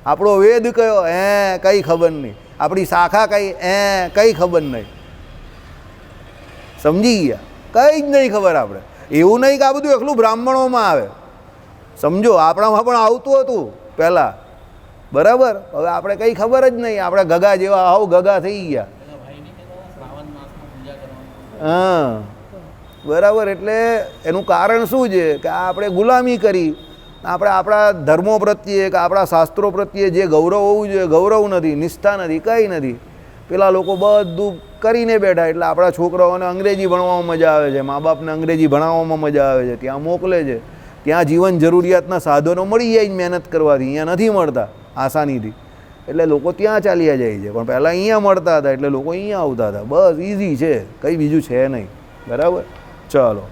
આપણો વેદ કયો કંઈ ખબર નહીં. આપણી શાખા કંઈ ખબર નહીં. સમજી ગયા? કંઈ જ નહીં ખબર આપણે. એવું નહીં કે આ બધું એકલું બ્રાહ્મણોમાં આવે. સમજો, આપણામાં પણ આવતું હતું પહેલાં, બરાબર. હવે આપણે કંઈ ખબર જ નહીં. આપણે ગગા જેવા આવ ગગા થઈ ગયા. હા, બરાબર. એટલે એનું કારણ શું છે કે આપણે ગુલામી કરી. આપણે આપણા ધર્મો પ્રત્યે કે આપણા શાસ્ત્રો પ્રત્યે જે ગૌરવ હોવું જોઈએ ગૌરવ નથી, નિષ્ઠા નથી, કંઈ નથી. પેલા લોકો બધું કરીને બેઠા. એટલે આપણા છોકરાઓને અંગ્રેજી ભણવામાં મજા આવે છે, મા બાપને અંગ્રેજી ભણાવવામાં મજા આવે છે, ત્યાં મોકલે છે. ત્યાં જીવન જરૂરિયાતના સાધનો મળી જાય મહેનત કરવાથી, અહીંયા નથી મળતા આસાનીથી. એટલે લોકો ત્યાં ચાલ્યા જાય છે. પણ પહેલાં અહીંયા મળતા હતા એટલે લોકો અહીંયા આવતા હતા. બસ ઇઝી છે, કંઈ બીજું છે નહીં, બરાબર. ચાલો,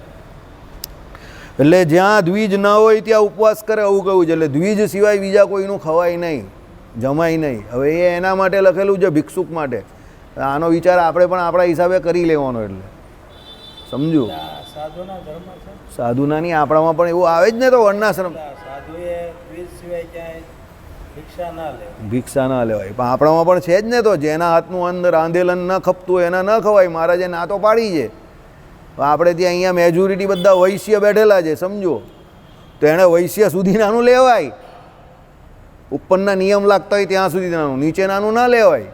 એટલે જ્યાં દ્વિજ ન હોય ત્યાં ઉપવાસ કરે આવું કહ્યું છે. એટલે દ્વિજ સિવાય બીજા કોઈનું ખવાય નહીં, જમાય નહીં. હવે એ એના માટે લખેલું છે, ભિક્ષુક માટે. આનો વિચાર આપણે પણ આપણા હિસાબે કરી લેવાનો. એટલે સમજુ, સાધુના નહીં, આપણામાં પણ એવું આવે જ ને. તો વર્ણાશ્રમ ભિક્ષા ના લેવાય, પણ આપણામાં પણ છે જ ને. તો જેના હાથનું અંદર રાંધેલન ન ખપતું હોય એના ન ખવાય. મહારાજે ના તો પાડી છે. આપણે ત્યાં અહીંયા મેજોરિટી બધા વૈશ્ય બેઠેલા છે, સમજો. તો એણે વૈશ્ય સુધી નાનું લેવાય. ઉપરના નિયમ લાગતા હોય ત્યાં સુધી નાનું, નીચે નાનું ના લેવાય.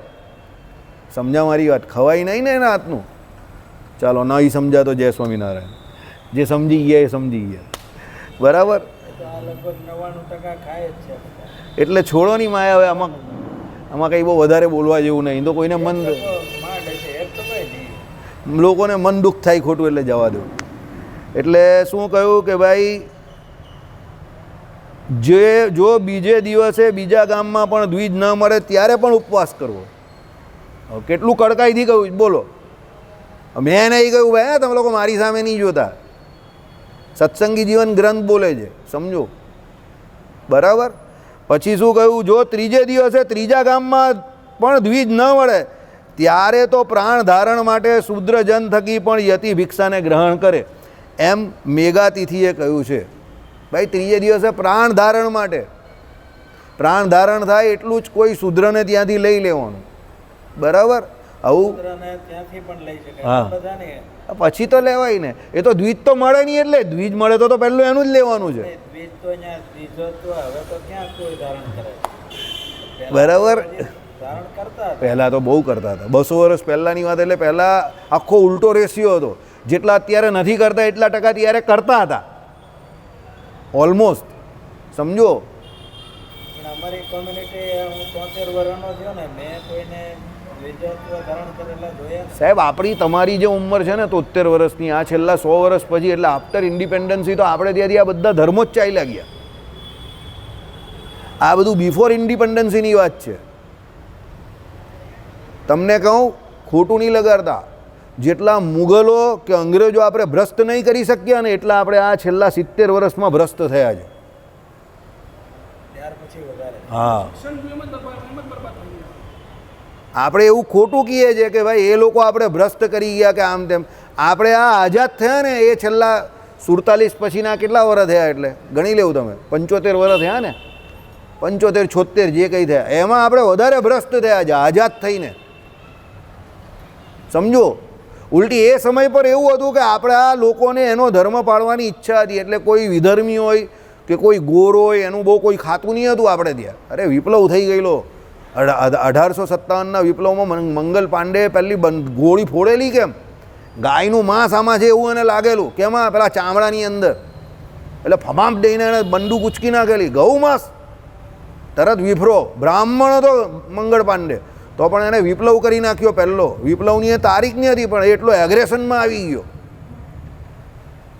સમજા મારી વાત? ખવાય નહીં ને એના હાથનું. ચાલો, નહીં સમજાતો જય સ્વામિનારાયણ. જે સમજી ગયા એ સમજી ગયા, બરાબર. એટલે છોડો ની માયા. હવે આમાં કંઈ બહુ વધારે બોલવા જેવું નહીં. તો કોઈને મન લોકોને મન દુઃખ થાય ખોટું એટલે જવા દો. એટલે શું કહ્યું કે ભાઈ જો બીજે દિવસે બીજા ગામમાં પણ દ્વિજ ન મળે ત્યારે પણ ઉપવાસ કરવો. કેટલું કડકાઈથી કહ્યું બોલો. મેં નહીં કહ્યું ભાઈ તમે લોકો મારી સામે નહીં જોતા. સત્સંગી જીવન ગ્રંથ બોલે છે, સમજો બરાબર. પછી શું કહ્યું, જો ત્રીજે દિવસે ત્રીજા ગામમાં પણ દ્વિજ ન મળે ત્યારે તો પ્રાણ ધારણ માટે શૂદ્રજન થકી પણ યતિ ભિક્ષાને ગ્રહણ કરે, એમ મેઘાતિથિએ કહ્યું છે. ભાઈ ત્રીજે દિવસે પ્રાણ ધારણ માટે, પ્રાણ ધારણ થાય એટલું જ કોઈ શૂદ્રને ત્યાંથી લઈ લેવાનું, બરાબર. આવું હા પછી તો લેવાય ને, એ તો દ્વિજ તો મળે નહીં, એટલે દ્વિજ મળે તો પહેલું એનું જ લેવાનું છે, બરાબર. પહેલાં તો બહુ કરતા હતા, 200 વર્ષ પહેલાંની વાત. એટલે પહેલાં આખો ઉલટો રેશિયો હતો. જેટલા અત્યારે નથી કરતા એટલા ટકા ત્યારે કરતા હતા ઓલમોસ્ટ, સમજો. અમારી કોમ્યુનિટી 73 વર્ષનો થયો ને, મેં કોઈને સાહેબ આપણી તમારી જે ઉંમર છે ને 73 વર્ષની, આ છેલ્લા 100 વર્ષ પછી, એટલે આફ્ટર ઇન્ડિપેન્ડન્સી તો આપણે ત્યાંથી આ બધા ધર્મો જ ચાલ્યા ગયા. આ બધું બિફોર ઇન્ડિપેન્ડન્સીની વાત છે. તમને કહું, ખોટું નહીં લગાડતા. જેટલા મુગલો કે અંગ્રેજો આપણે ભ્રષ્ટ નહીં કરી શક્યા ને, એટલા આપણે આ છેલ્લા 70 વર્ષમાં ભ્રષ્ટ થયા છે. હા, આપણે એવું ખોટું કહીએ છીએ કે ભાઈ એ લોકો આપણે ભ્રષ્ટ કરી ગયા કે આમ તેમ. આપણે આ આઝાદ થયા ને એ છેલ્લા 47 પછીના કેટલા વર્ષ થયા, એટલે ગણી લેવું તમે, 75 વર્ષ થયા ને, 75 76 જે કંઈ થયા, એમાં આપણે વધારે ભ્રષ્ટ થયા છે આઝાદ થઈને, સમજો. ઉલટી એ સમય પર એવું હતું કે આપણે આ લોકોને એનો ધર્મ પાળવાની ઈચ્છા હતી, એટલે કોઈ વિધર્મી હોય કે કોઈ ગોર હોય એનું બહુ કોઈ ખાતું નહીં હતું આપણે ત્યાં. અરે વિપ્લવ થઈ ગયેલો 1857ના વિપ્લવમાં મંગલ પાંડેએ પહેલી ગોળી ફોડેલી. કેમ? ગાયનું માંસ આમાં છે એવું એને લાગેલું, કેમાં? પેલા ચામડાની અંદર. એટલે ફમામ દઈને એને બંદૂક ઉચકી નાખેલી. ગૌ માંસ તરત વિફરો. બ્રાહ્મણ હતો મંગળ પાંડે, તો પણ એને વિપ્લવ કરી નાખ્યો. પહેલો વિપ્લવની એ તારીખ નહીં હતી, પણ એટલો એગ્રેશનમાં આવી ગયો.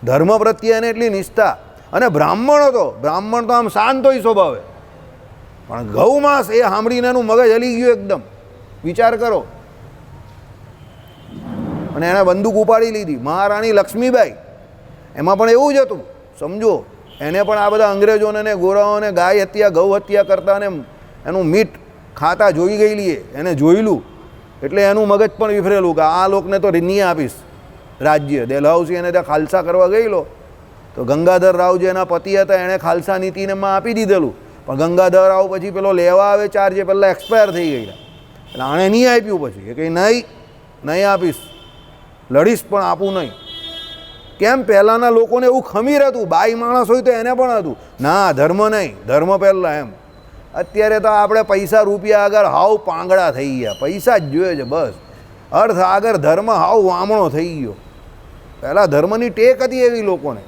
ધર્મ પ્રત્યે એને એટલી નિષ્ઠા. અને બ્રાહ્મણ હતો, બ્રાહ્મણ તો આમ શાંત હોય સ્વભાવે, પણ ગૌ માંસ એ સાંભળીને એનું મગજ હલી ગયું એકદમ. વિચાર કરો. અને એણે બંદૂક ઉપાડી લીધી. મહારાણી લક્ષ્મીબાઈ, એમાં પણ એવું જ હતું, સમજો. એને પણ આ બધા અંગ્રેજોને ને ગોરાઓને ગાય હત્યા ગૌ હત્યા કરતા અને એનું મીટ ખાતા જોઈ ગયેલી. એને જોયેલું એટલે એનું મગજ પણ વિફરેલું કે આ લોકને તો નહીં આપીશ રાજ્ય. ડેલહાઉસી એને ત્યાં ખાલસા કરવા ગયેલો, તો ગંગાધર રાવ જે એના પતિ હતા એણે ખાલસા નીતિને માં આપી દીધેલું. પણ ગંગાધર રાવ પછી પેલો લેવા આવે ચાર, જે પહેલાં એક્સપાયર થઈ ગયેલા, એટલે આણે નહીં આપ્યું. પછી એ કંઈ નહીં આપીશ, લડીશ પણ આપું નહીં. કેમ? પહેલાંના લોકોને એવું ખમીર હતું, બાઈ માણસ હોય તો એને પણ હતું, ના ધર્મ નહીં, ધર્મ પહેલાં એમ. અત્યારે તો આપણે પૈસા રૂપિયા આગળ હાવ પાંગડા થઈ ગયા, પૈસા જ જોઈએ છે બસ. અર્થ આગળ ધર્મ હાવ વામણો થઈ ગયો. પહેલાં ધર્મની ટેક હતી એવી લોકોને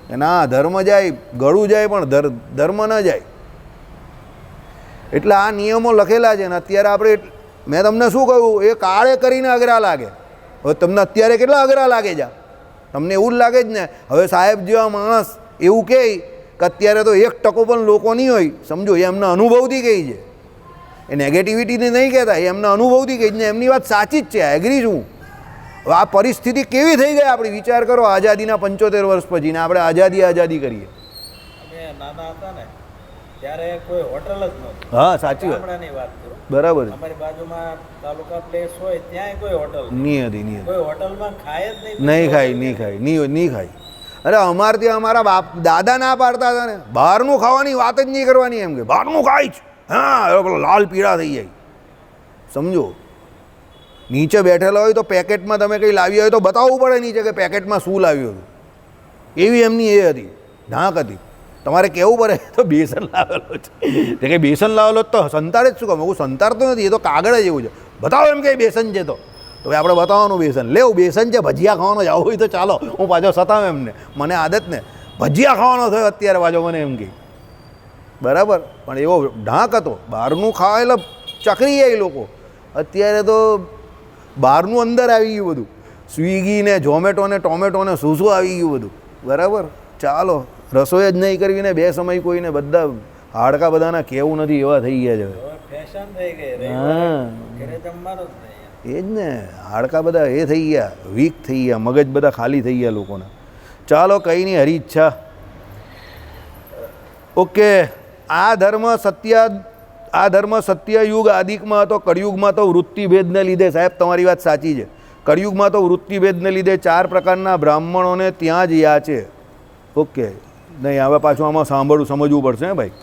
કે ના ધર્મ જાય, ગળું જાય પણ ધર્મ ન જાય. એટલે આ નિયમો લખેલા છે ને અત્યારે આપણે, મેં તમને શું કહ્યું, એ કાળે કરીને અઘરા લાગે. હવે તમને અત્યારે કેટલા અઘરા લાગે છે? તમને એવું જ લાગે જ ને. હવે સાહેબ જેવા માણસ એવું કહે કે અત્યારે તો 1% પણ લોકો નહીં હોય, સમજો, એ એમના અનુભવથી કહી છે. એ નેગેટિવિટીને નહીં કહેતા, એ એમના અનુભવથી કહી છે ને. એમની વાત સાચી જ છે, એગ્રી છું. હવે આ પરિસ્થિતિ કેવી થઈ ગઈ આપણી, વિચાર કરો. આઝાદીના 75 વર્ષ પછી ને આપણે આઝાદી કરીએ. નાના હતા ને ત્યારે કોઈ હોટલ જ નહોતી. હા, સાચી વાત, બરાબર. અમારી બાજુમાં તાલુકા પ્લેસ હોય ત્યાં કોઈ હોટલ નહીં હતી. કોઈ હોટલમાં ખાય જ નહીં ખાય. અરે અમારે ત્યાં અમારા બાપ દાદા ના પાડતા હતા ને, બહારનું ખાવાની વાત જ નહીં કરવાની. એમ કે બહારનું ખાય જ, હા, પેલો લાલ પીળા થઈ જાય, સમજો. નીચે બેઠેલા હોય તો પેકેટમાં તમે કંઈ લાવ્યા હોય તો બતાવવું પડે નીચે કે પેકેટમાં શું લાવ્યું હતું. એવી એમની એ હતી, ઢાંક હતી. તમારે કહેવું પડે તો બેસન લાવેલો છે, તે કંઈ બેસન લાવેલો તો સંતારે જ શું કહું, હું સંતારતો નથી, એ તો કાગળ જ એવું છે. બતાવો એમ કે બેસન છે તો હવે આપણે બતાવવાનું બેસન. લેવું બેસન છે, ભજીયા ખાવાનો જવું હોય તો ચાલો. હું પાછો સતાવ એમને, મને આદત ને ભજીયા ખાવાનો થયો અત્યારે પાછો મને એમ કહે, બરાબર. પણ એવો ઢાંક હતો, બહારનું ખાવા એટલે ચકરી જાય લોકો. અત્યારે તો બહારનું અંદર આવી ગયું બધું, સ્વિગી ને ઝોમેટો ને ટોમેટો ને શું શું આવી ગયું બધું. બરાબર, ચાલો રસોઈ જ નહીં કરવી ને 2 સમય કોઈને, બધા હાડકા બધાના કેવું નથી એવા થઈ ગયા છે. હવે ફેશન થઈ ગઈ, હા ઘરે જમવાનું જ નહીં. એ જ ને, હાડકા બધા એ થઈ ગયા, વીક થઈ ગયા, મગજ બધા ખાલી થઈ ગયા લોકોના. ચાલો કંઈ નહીં, હરી ઈચ્છા. ઓકે, આ ધર્મ સત્યયુગ આદિકમાં હતો. કળિયુગમાં તો વૃત્તિભેદને લીધે, સાહેબ તમારી વાત સાચી છે, કળિયુગમાં તો વૃત્તિભેદને લીધે 4 પ્રકારના બ્રાહ્મણોને ત્યાં જ યાચે. ઓકે, નહીં હવે પાછું આમાં સમજવું પડશે હે ભાઈ.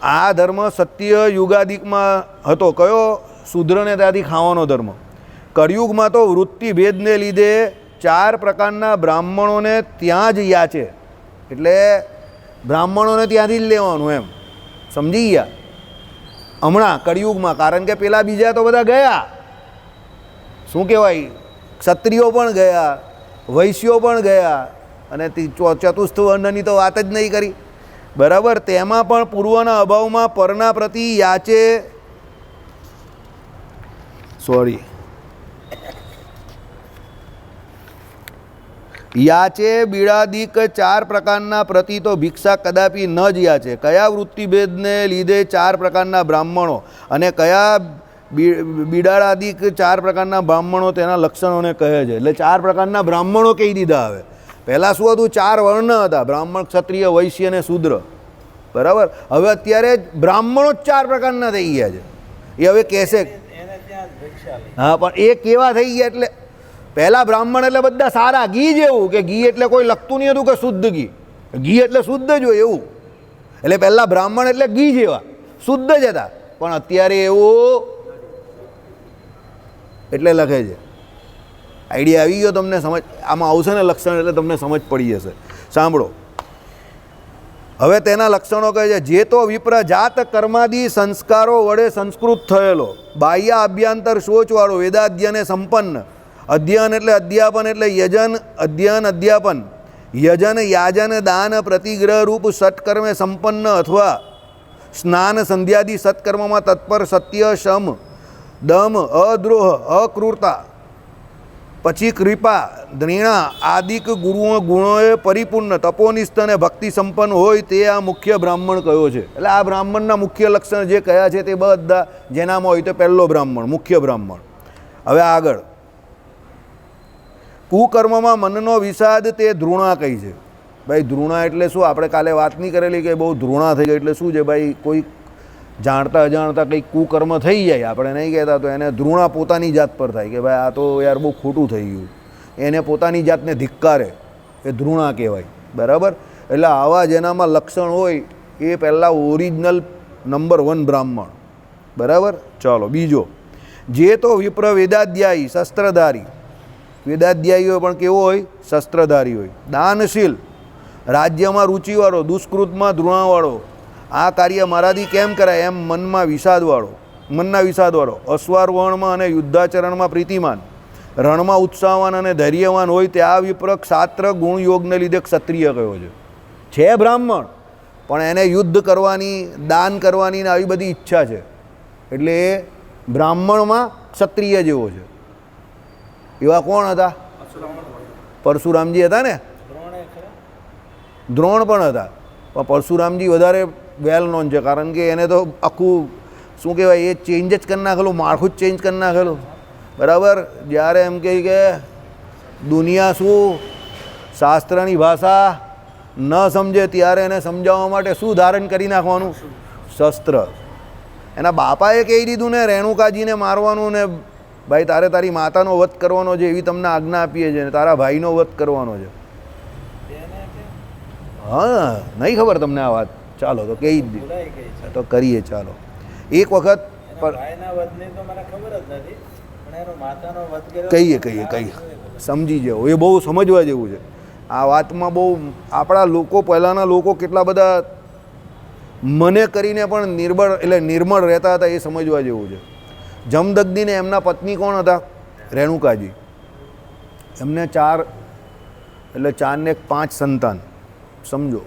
આ ધર્મ સત્ય યુગાદિકમાં હતો. કયો? શૂદ્રને ત્યાંથી ખાવાનો ધર્મ. કળિયુગમાં તો વૃત્તિભેદને લીધે 4 પ્રકારના બ્રાહ્મણોને ત્યાં જ યાચે. એટલે બ્રાહ્મણોને ત્યાંથી જ લેવાનું એમ, સમજી ગયા હમણાં કળિયુગમાં. કારણ કે પેલા બીજા તો બધા ગયા, શું કહેવાય, ક્ષત્રિયો પણ ગયા, વૈશ્યો પણ ગયા, અને ચતુર્થ વર્ણની તો વાત જ નહીં કરી. બરાબર, તેમાં પણ પૂર્વના અભાવમાં પરના પ્રતિ યાચે, સોરી, યાચે બિડાદિક 4 પ્રકારના પ્રતિ તો ભિક્ષા કદાપી ન જ યાચે. કયા વૃત્તિભેદને લીધે 4 પ્રકારના બ્રાહ્મણો અને કયા બિડાળાદિક 4 પ્રકારના બ્રાહ્મણો તેના લક્ષણોને કહે છે. એટલે 4 પ્રકારના બ્રાહ્મણો કહી દીધા. હવે પહેલાં શું હતું? 4 વર્ણ હતા, બ્રાહ્મણ, ક્ષત્રિય, વૈશ્ય અને શૂદ્ર. બરાબર, હવે અત્યારે બ્રાહ્મણો જ 4 પ્રકારના થઈ ગયા છે. એ હવે કહેશે, એને ત્યાં જ ભિક્ષા લે. હા, પણ એ કેવા થઈ ગયા? એટલે પહેલાં બ્રાહ્મણ એટલે બધા સારા, ઘી જેવું, કે ઘી એટલે કોઈ લખતું નહીં હતું કે શુદ્ધ ઘી, ઘી એટલે શુદ્ધ જ હોય એવું. એટલે પહેલાં બ્રાહ્મણ એટલે ઘી જેવા શુદ્ધ જ હતા. પણ અત્યારે એવું, એટલે લખે છે. આઈડિયા આવી ગયો તમને? સમજ આમાં આવશે ને લક્ષણ, એટલે તમને સમજ પડી જશે. સાંભળો, હવે તેના લક્ષણો કહે છે. જે તો વિપ્ર જાત કર્માદિ સંસ્કારો વડે સંસ્કૃત થયેલો, બાહ્ય અભ્યંતર શોચવાળો, વેદાધ્યને સંપન્ન. અધ્યયન એટલે અધ્યાપન, એટલે યજન, અધ્યયન, અધ્યાપન, યજન, યાજન, દાન, પ્રતિગ્રહ રૂપ સત્કર્મે સંપન્ન અથવા સ્નાન સંધ્યાદિ સત્કર્મમાં તત્પર, સત્ય, શમ, દમ, અદ્રોહ, અક્રૂરતા, પછી કૃપા, દ્રિણા આદિક ગુણોએ પરિપૂર્ણ, તપોનિષ્ઠ અને ભક્તિ સંપન્ન હોય તે આ મુખ્ય બ્રાહ્મણ કયો છે. એટલે આ બ્રાહ્મણના મુખ્ય લક્ષણ જે કયા છે તે બધા જેનામાં હોય તો પહેલો બ્રાહ્મણ, મુખ્ય બ્રાહ્મણ. હવે આગળ, કુકર્મમાં મનનો વિષાદ તે ધૃણા કહી છે. ભાઈ ધૃણા એટલે શું? આપણે કાલે વાત નહીં કરેલી કે બહુ ધૃણા થઈ ગઈ એટલે શું છે ભાઈ? કોઈ જાણતા અજાણતા કંઈક કુકર્મ થઈ જાય, આપણે નહીં કહેતા, તો એને ધૃણા પોતાની જાત પર થાય કે ભાઈ આ તો યાર બહુ ખોટું થઈ ગયું, એને પોતાની જાતને ધિક્કારે, એ ધૃણા કહેવાય. બરાબર, એટલે આવા જેનામાં લક્ષણ હોય એ પહેલાં ઓરિજિનલ નંબર 1 બ્રાહ્મણ. બરાબર, ચાલો બીજો. જે તો વિપ્ર વેદાધ્યાયી, શસ્ત્રધારી. વેદાધ્યાયી હોય પણ કેવો હોય? શસ્ત્રધારી હોય. દાનશીલ, રાજ્યમાં રુચિવાળો, દુષ્કૃતમાં ધૃણાવાળો, આ કાર્ય મારાથી કેમ કરાય એમ મનના વિષાદવાળો, અશ્વારોહણમાં અને યુદ્ધાચરણમાં પ્રીતિમાન, રણમાં ઉત્સાહવાન અને ધૈર્યવાન હોય તે આ વિપ્ર ક્ષાત્ર ગુણ યોગને લીધે ક્ષત્રિય કયો છે. બ્રાહ્મણ પણ એને યુદ્ધ કરવાની, દાન કરવાની ને આવી બધી ઈચ્છા છે, એટલે એ બ્રાહ્મણમાં ક્ષત્રિય જેવો છે. એવા કોણ હતા? પરશુરામજી હતા ને, દ્રોણ પણ હતા, પણ પરશુરામજી વધારે વેલ નોન છે, કારણ કે એને તો આખું શું કહેવાય, એ ચેન્જ જ કરી નાખેલું, માળખું જ ચેન્જ કરી નાખેલું. બરાબર, જ્યારે એમ કહે કે દુનિયા શું, શાસ્ત્રની ભાષા ન સમજે ત્યારે એને સમજાવવા માટે શું ધારણ કરી નાખવાનું? શસ્ત્ર. એના બાપાએ કહી દીધું ને રેણુકાજીને મારવાનું, ને ભાઈ તારે તારી માતાનો વધ કરવાનો છે એવી તમને આજ્ઞા આપીએ છીએ, ને તારા ભાઈનો વધ કરવાનો છે. હા, નહીં ખબર તમને આ વાત? ચાલો તો કહી જ દીધી, તો કરીએ. ચાલો એક વખત કહીએ સમજી જાઓ, એ બહુ સમજવા જેવું છે આ વાતમાં. બહુ આપણા લોકો, પહેલાંના લોકો કેટલા બધા મને કરીને પણ નિર્મળ રહેતા હતા, એ સમજવા જેવું છે. જમદગ્નિને એમના પત્ની કોણ હતા? રેણુકાજી. એમને 4 એટલે 4 ને 5 સંતાન, સમજો.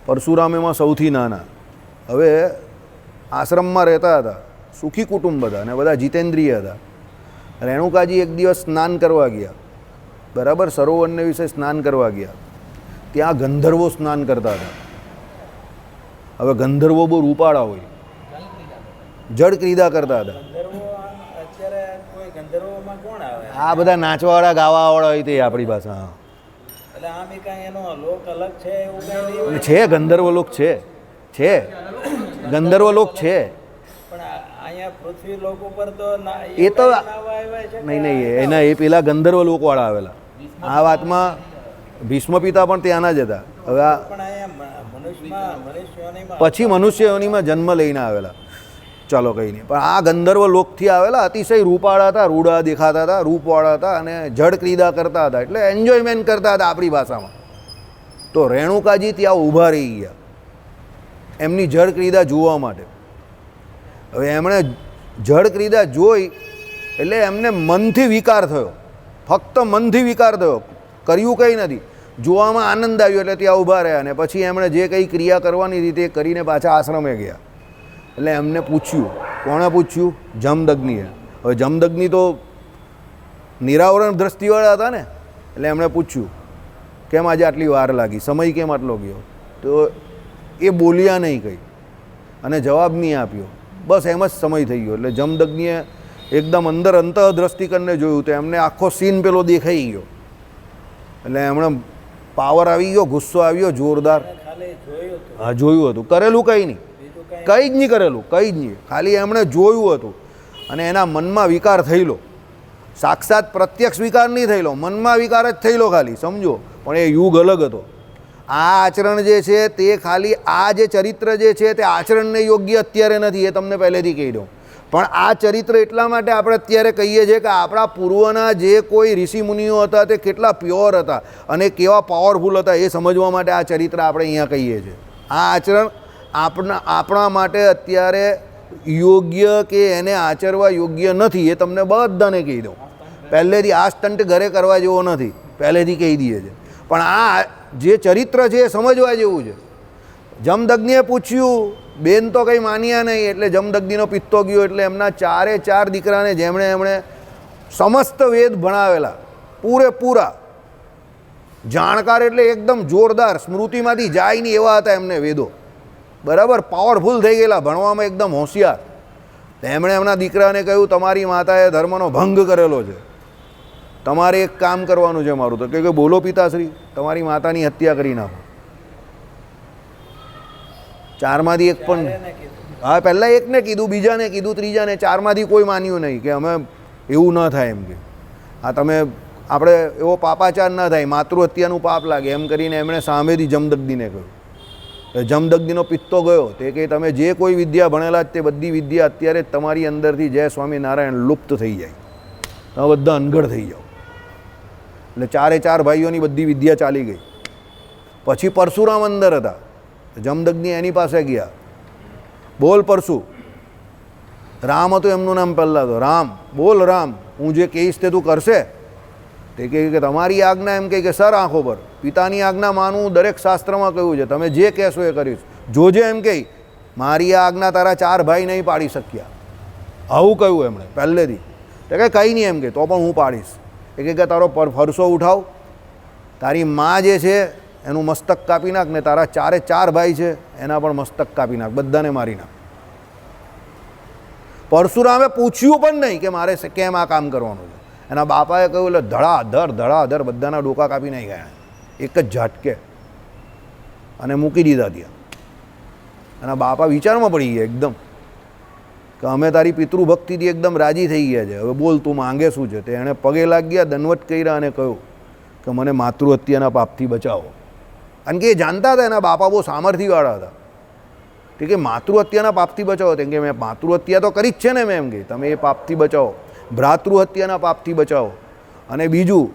પરશુરામ એમાં સૌથી નાના. હવે આશ્રમમાં રહેતા હતા, સુખી કુટુંબ હતા અને બધા જીતેન્દ્રિય હતા. રેણુકાજી એક દિવસ સ્નાન કરવા ગયા, બરાબર, સરોવરને વિશે સ્નાન કરવા ગયા. ત્યાં ગંધર્વો સ્નાન કરતા હતા. હવે ગંધર્વો બહુ રૂપાળા હોય, જળ ક્રીડા કરતા હતા. ગંધર્વો અત્યારે કોઈ ગંધર્વોમાં કોણ આવે? આ બધા નાચવાવાળા ગાવાવાળા હોય તે આપણી પાસે. હા, એટલે આમ એ કાંઈ એનો લોક અલગ છે એવું કાંઈ નહીં? છે ગંધર્વલોક છે, ગંધર્વલોક છે. પણ અહીંયા પૃથ્વી લોક ઉપર તો એ તો આવ્યા છે. નહીં એના એ પેલા ગંધર્વલોકવાળા આવેલા. આ વાતમાં ભીષ્મ પિતા પણ ત્યાંના જ હતા. હવે આ પણ અહીંયા મનુષ્યોનીમાં પછી મનુષ્ય યોનિમાં જન્મ લઈને આવેલા. ચાલો કંઈ નહીં, પણ આ ગંધર્વ લોકથી આવેલા, અતિશય રૂપાળા હતા, રૂડા દેખાતા હતા, રૂપવાળા હતા અને જળ ક્રીડા કરતા હતા, એટલે એન્જોયમેન્ટ કરતા હતા આપણી ભાષામાં. તો રેણુકાજી ત્યાં ઊભા રહી ગયા એમની જળ ક્રીડા જોવા માટે. હવે એમણે જળ ક્રીડા જોઈ એટલે એમને મનથી વિકાર થયો, ફક્ત મનથી વિકાર થયો, કર્યું કંઈ નથી. જોવામાં આનંદ આવ્યો એટલે ત્યાં ઊભા રહ્યા અને પછી એમણે જે કંઈ ક્રિયા કરવાની રીતે કરીને પાછા આશ્રમે ગયા. એટલે એમને પૂછ્યું, કોણે પૂછ્યું? જમદગ્નિએ. હવે જમદગ્નિ તો નિરાવરણ દ્રષ્ટિવાળા હતા ને, એટલે એમણે પૂછ્યું કેમ આજે આટલી વાર લાગી, સમય કેમ આટલો ગયો? તો એ બોલ્યા નહીં કંઈ અને જવાબ નહીં આપ્યો, બસ એમ જ સમય થઈ ગયો. એટલે જમદગ્નિએ એકદમ અંદર અંતઃદ્રષ્ટિ કરીને જોયું તો એમને આખો સીન પેલો દેખાઈ ગયો. એટલે એમણે પાવર આવી ગયો, ગુસ્સો આવ્યો જોરદાર. ખાલી જોયું હતું, હા જોયું હતું, કરેલું કંઈ નહીં, બીજું કાંઈ કંઈ જ નહીં કરેલું, કંઈ જ નહીં, ખાલી એમણે જોયું હતું અને એના મનમાં વિકાર થયેલો. સાક્ષાત પ્રત્યક્ષ વિકાર નહીં થયેલો, મનમાં વિકાર જ થયેલો ખાલી, સમજો. પણ એ યુગ અલગ હતો. આ આચરણ જે છે તે ખાલી આ જે ચરિત્ર જે છે તે આચરણને યોગ્ય અત્યારે નથી, એ તમને પહેલેથી કહી દઉં. પણ આ ચરિત્ર એટલા માટે આપણે અત્યારે કહીએ છીએ કે આપણા પૂર્વના જે કોઈ ઋષિમુનિઓ હતા તે કેટલા પ્યોર હતા અને કેવા પાવરફુલ હતા એ સમજવા માટે આ ચરિત્ર આપણે અહીંયા કહીએ છીએ. આ આચરણ આપણા માટે અત્યારે યોગ્ય કે એને આચરવા યોગ્ય નથી, એ તમને બધાને કહી દઉં પહેલેથી. આ સ્ટન્ટ ઘરે કરવા જેવો નથી, પહેલેથી કહી દઈએ છીએ. પણ આ જે ચરિત્ર છે એ સમજવા જેવું છે. જમદગ્નિએ પૂછ્યું, બેન તો કંઈ માન્યા નહીં, એટલે જમદગ્નિનો પિત્તો ગયો. એટલે એમના ચારે ચાર દીકરાને જેમણે એમણે સમસ્ત વેદ ભણાવેલા, પૂરેપૂરા જાણકાર, એટલે એકદમ જોરદાર, સ્મૃતિમાંથી જાય નહીં એવા હતા એમને વેદો, બરાબર, પાવરફુલ થઈ ગયેલા, ભણવામાં એકદમ હોશિયાર. એમણે એમના દીકરાને કહ્યું તમારી માતાએ ધર્મનો ભંગ કરેલો છે, તમારે એક કામ કરવાનું છે મારું. તો કે બોલો પિતાશ્રી, તમારી માતાની હત્યા કરી નાખો. ચારમાંથી એક પણ, હા પહેલાં એકને કીધું, બીજાને કીધું, ત્રીજાને, ચારમાંથી કોઈ માન્યું નહીં કે અમે એવું ન થાય એમ કે આ તમે આપણે એવો પાપાચાર ન થાય, માતૃહત્યાનું પાપ લાગે એમ કરીને એમણે સામેથી જમદગ્નિને કહ્યું. જમદગ્નિનો પિત્તો ગયો તે કે તમે જે કોઈ વિદ્યા ભણેલા તે બધી વિદ્યા અત્યારે તમારી અંદરથી જય સ્વામિનારાયણ લુપ્ત થઈ જાય, તમે બધા અનગઢ થઈ જાઓ. એટલે ચારે ચાર ભાઈઓની બધી વિદ્યા ચાલી ગઈ. પછી પરશુરામ અંદર હતા, જમદગ્નિ એની પાસે ગયા, બોલ પરશુ. રામ હતું એમનું નામ પહેલાં તો, રામ બોલ, રામ હું જે કહીશ તે તું કરશે? તે કહે કે તમારી આજ્ઞા, એમ કહે કે સર આંખો પર, પિતાની આજ્ઞા માનવું દરેક શાસ્ત્રમાં કહ્યું છે, તમે જે કહેશો એ કરીશ. જોજે એમ કહી, મારી આ આજ્ઞા તારા ચાર ભાઈ નહીં પાડી શક્યા, આવું કહ્યું એમણે પહેલેથી. તે કહે કંઈ નહીં એમ કે તો પણ હું પાડીશ. એ કહે કે તારો ફરસો ઉઠાવ, તારી મા જે છે એનું મસ્તક કાપી નાખ ને તારા ચારે ચાર ભાઈ છે એના પણ મસ્તક કાપી નાખ, બધાને મારી નાખ. પરશુરામે પૂછ્યું પણ નહીં કે મારે કેમ આ કામ કરવાનું છે. એના બાપાએ કહ્યું એટલે ધડાધર બધાના ડોકા કાપી નાખ્યા એક જ ઝાટકે અને મૂકી દીધા ત્યાં. એના બાપા વિચારમાં પડી ગયા એકદમ કે અમે તારી પિતૃભક્તિથી એકદમ રાજી થઈ ગયા છે, હવે બોલ તું માંગે શું છે. તે એણે પગે લાગ્યા, દંડવત કર્યા અને કહ્યું કે મને માતૃહત્યાના પાપથી બચાવો. કારણ કે એ જાણતા હતા, એના બાપા બહુ સામર્થ્યવાળા હતા. તે કે માતૃહત્યાના પાપથી બચાવો. તેમ કે મેં માતૃહત્યા તો કરી જ છે ને, મેં એમ કે તમે એ પાપથી બચાવો, ભ્રાતૃહત્યાના પાપથી બચાવો. અને બીજું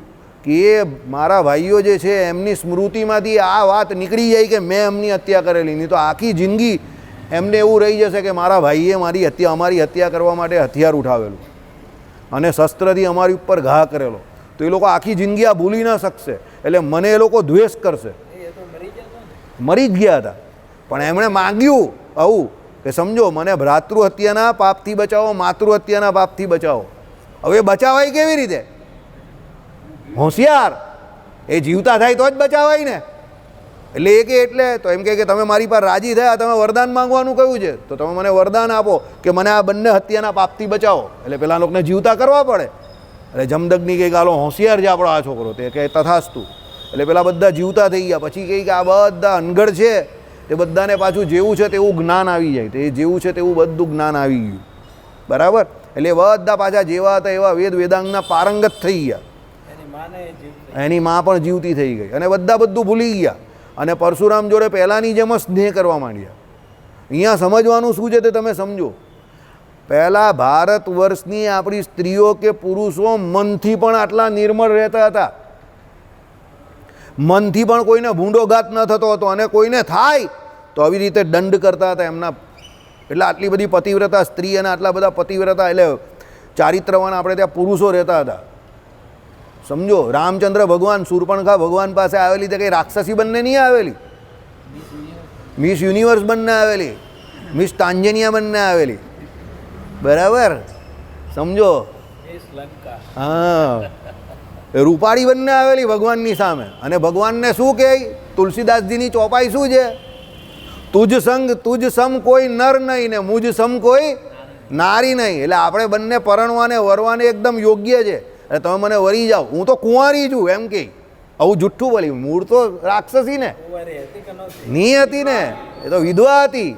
કે એ મારા ભાઈઓ જે છે એમની સ્મૃતિમાંથી આ વાત નીકળી જાય કે મેં એમની હત્યા કરેલી, નહીં તો આખી જિંદગી એમને એવું રહી જશે કે મારા ભાઈએ અમારી હત્યા કરવા માટે હથિયાર ઉઠાવેલું અને શસ્ત્રથી અમારી ઉપર ઘા કરેલો. તો એ લોકો આખી જિંદગી આ ભૂલી ન શકશે, એટલે મને એ લોકો દ્વેષ કરશે. મરી જ ગયા હતા, પણ એમણે માગ્યું આવું કે સમજો મને ભ્રાતૃહત્યાના પાપથી બચાવો, માતૃહત્યાના પાપથી બચાવો. હવે બચાવાય કેવી રીતે? હોશિયાર, એ જીવતા થાય તો જ બચાવાય ને. એટલે એ કે એટલે તો એમ કે તમે મારી પાસે રાજી થયા, તમે વરદાન માંગવાનું કહ્યું છે, તો તમે મને વરદાન આપો કે મને આ બંને હત્યાના પાપથી બચાવો. એટલે પેલા લોકોને જીવતા કરવા પડે. એટલે જમદગ્નિ કંઈક આલો હોશિયાર છે આપણો આ છોકરો, તે કહે તથાસ્તુ. એટલે પેલા બધા જીવતા થઈ ગયા. પછી કહે કે આ બધા અનગઢ છે, તે બધાને પાછું જેવું છે તેવું જ્ઞાન આવી જાય. તે જેવું છે તેવું બધું જ્ઞાન આવી ગયું. બરાબર? એટલે બધા પાછા જેવા હતા એવા વેદ વેદાંગના પારંગત થઈ ગયા. એની માં પણ જીવતી થઈ ગઈ અને બધા બધું ભૂલી ગયા અને પરશુરામ જોડે પહેલાંની જેમ સ્નેહ કરવા માંડ્યા. અહીંયા સમજવાનું શું છે તે તમે સમજો. પહેલાં ભારત વર્ષની આપણી સ્ત્રીઓ કે પુરુષો મનથી પણ આટલા નિર્મળ રહેતા હતા. મનથી પણ કોઈને ભૂંડો ઘાત ન થતો હતો અને કોઈને થાય તો આવી રીતે દંડ કરતા હતા એમના. એટલે આટલી બધી પતિવ્રતા સ્ત્રી અને આટલા બધા પતિવ્રતા એટલે ચારિત્રવાન આપણે ત્યાં પુરુષો રહેતા હતા. સમજો, રામચંદ્ર ભગવાન શૂર્પણખા ભગવાન પાસે આવેલી તે કંઈ રાક્ષસી બંને નહીં આવેલી, મિસ યુનિવર્સ બંને આવેલી, મિસ તાંજેનિયા બંને આવેલી. બરાબર? સમજો, હા, રૂપાળી બંને આવેલી ભગવાનની સામે. અને ભગવાનને શું કહે? તુલસીદાસજીની ચોપાઈ શું છે? તુજ સંગ તુજ સમ કોઈ નર નહીં ને મુજ સમ કોઈ નારી નહીં. એટલે આપણે બંને પરણવાને વરવાને એકદમ યોગ્ય છે. એટલે તમે મને વરી જાઓ, હું તો કુંવારી છું એમ કે. આવું જુઠ્ઠું બોલી. મૂળ તો રાક્ષસી ને નહીં હતી ને, એ તો વિધવા હતી.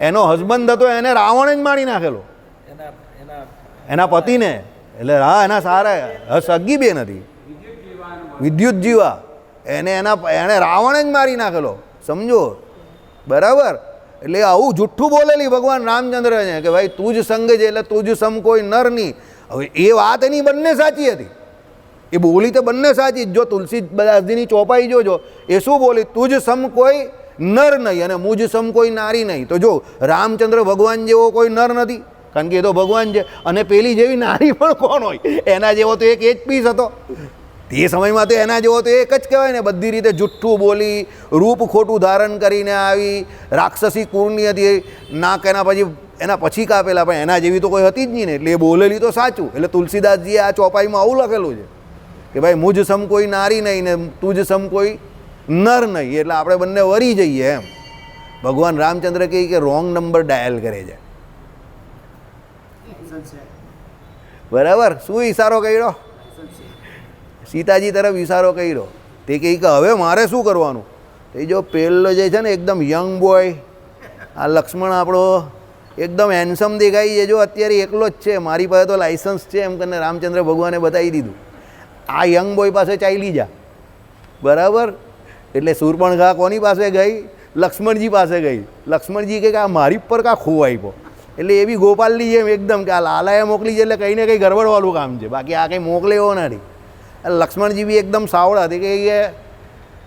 એનો હસબન્ડ હતો એને રાવણે જ મારી નાખેલો, એના પતિને. એટલે હા, એના સારા સગી બેન હતી વિદ્યુત જીવા, એને રાવણે જ મારી નાખેલો. સમજો, બરાબર? એટલે આવું જુઠ્ઠું બોલેલી ભગવાન રામચંદ્રને કે ભાઈ તું જ સંગ છે એટલે તું જ સમ કોઈ નર નહીં. હવે એ વાત એની બંને સાચી હતી, એ બોલી તો બંને સાચી. જો તુલસીદાસજીની ચોપાઈ જોજો, એ શું બોલી? તું જ સમ કોઈ નર નહીં અને મુજ સમ કોઈ નારી નહીં. તો જો રામચંદ્ર ભગવાન જેવો કોઈ નર નથી, કારણ કે એ તો ભગવાન છે. અને પેલી જેવી નારી પણ કોણ હોય? એના જેવો તો એક પીસ હતો તે સમયમાં. તો એના જેવો તો એક જ કહેવાય ને. બધી રીતે જુઠ્ઠું બોલી, રૂપ ખોટું ધારણ કરીને આવી, રાક્ષસી કુળની હતી, નાક એના પછી કાપેલા, પણ એના જેવી તો કોઈ હતી જ નહીં ને. એટલે એ બોલેલી તો સાચું. એટલે તુલસીદાસજીએ આ ચોપાઈમાં આવું લખેલું છે કે ભાઈ મુજ સમ કોઈ નારી નહીં ને તુજ સમ કોઈ નર નહીં. એટલે આપણે બંને વરી જઈએ એમ. ભગવાન રામચંદ્ર કહે કે રોંગ નંબર ડાયલ કરે છે. બરાબર? શું ઈશારો કર્યો? સીતાજી તરફ ઈશારો કર્યો. તે કહે કે હવે મારે શું કરવાનું? એ જો પેલો જે છે ને એકદમ યંગ બોય, આ લક્ષ્મણ આપણો એકદમ હેન્ડસમ દેખાઈ છે, જો અત્યારે એકલો જ છે, મારી પાસે તો લાઇસન્સ છે એમ કરીને રામચંદ્ર ભગવાને બતાવી દીધું. આ યંગ બોય પાસે ચાલી જા. બરાબર? એટલે શૂર્પણખા કોની પાસે ગઈ? લક્ષ્મણજી પાસે ગઈ. લક્ષ્મણજી કે આ મારી પર કાં ખો આપ્યો? એટલે એવી ગોપાલની જેમ એકદમ કે આ લાલાએ મોકલી છે એટલે કંઈ ને કંઈ ગરબડવાળું કામ છે, બાકી આ કંઈ મોકલે એવો નથી. લક્ષ્મણજી બી એકદમ સાવડા હતી કે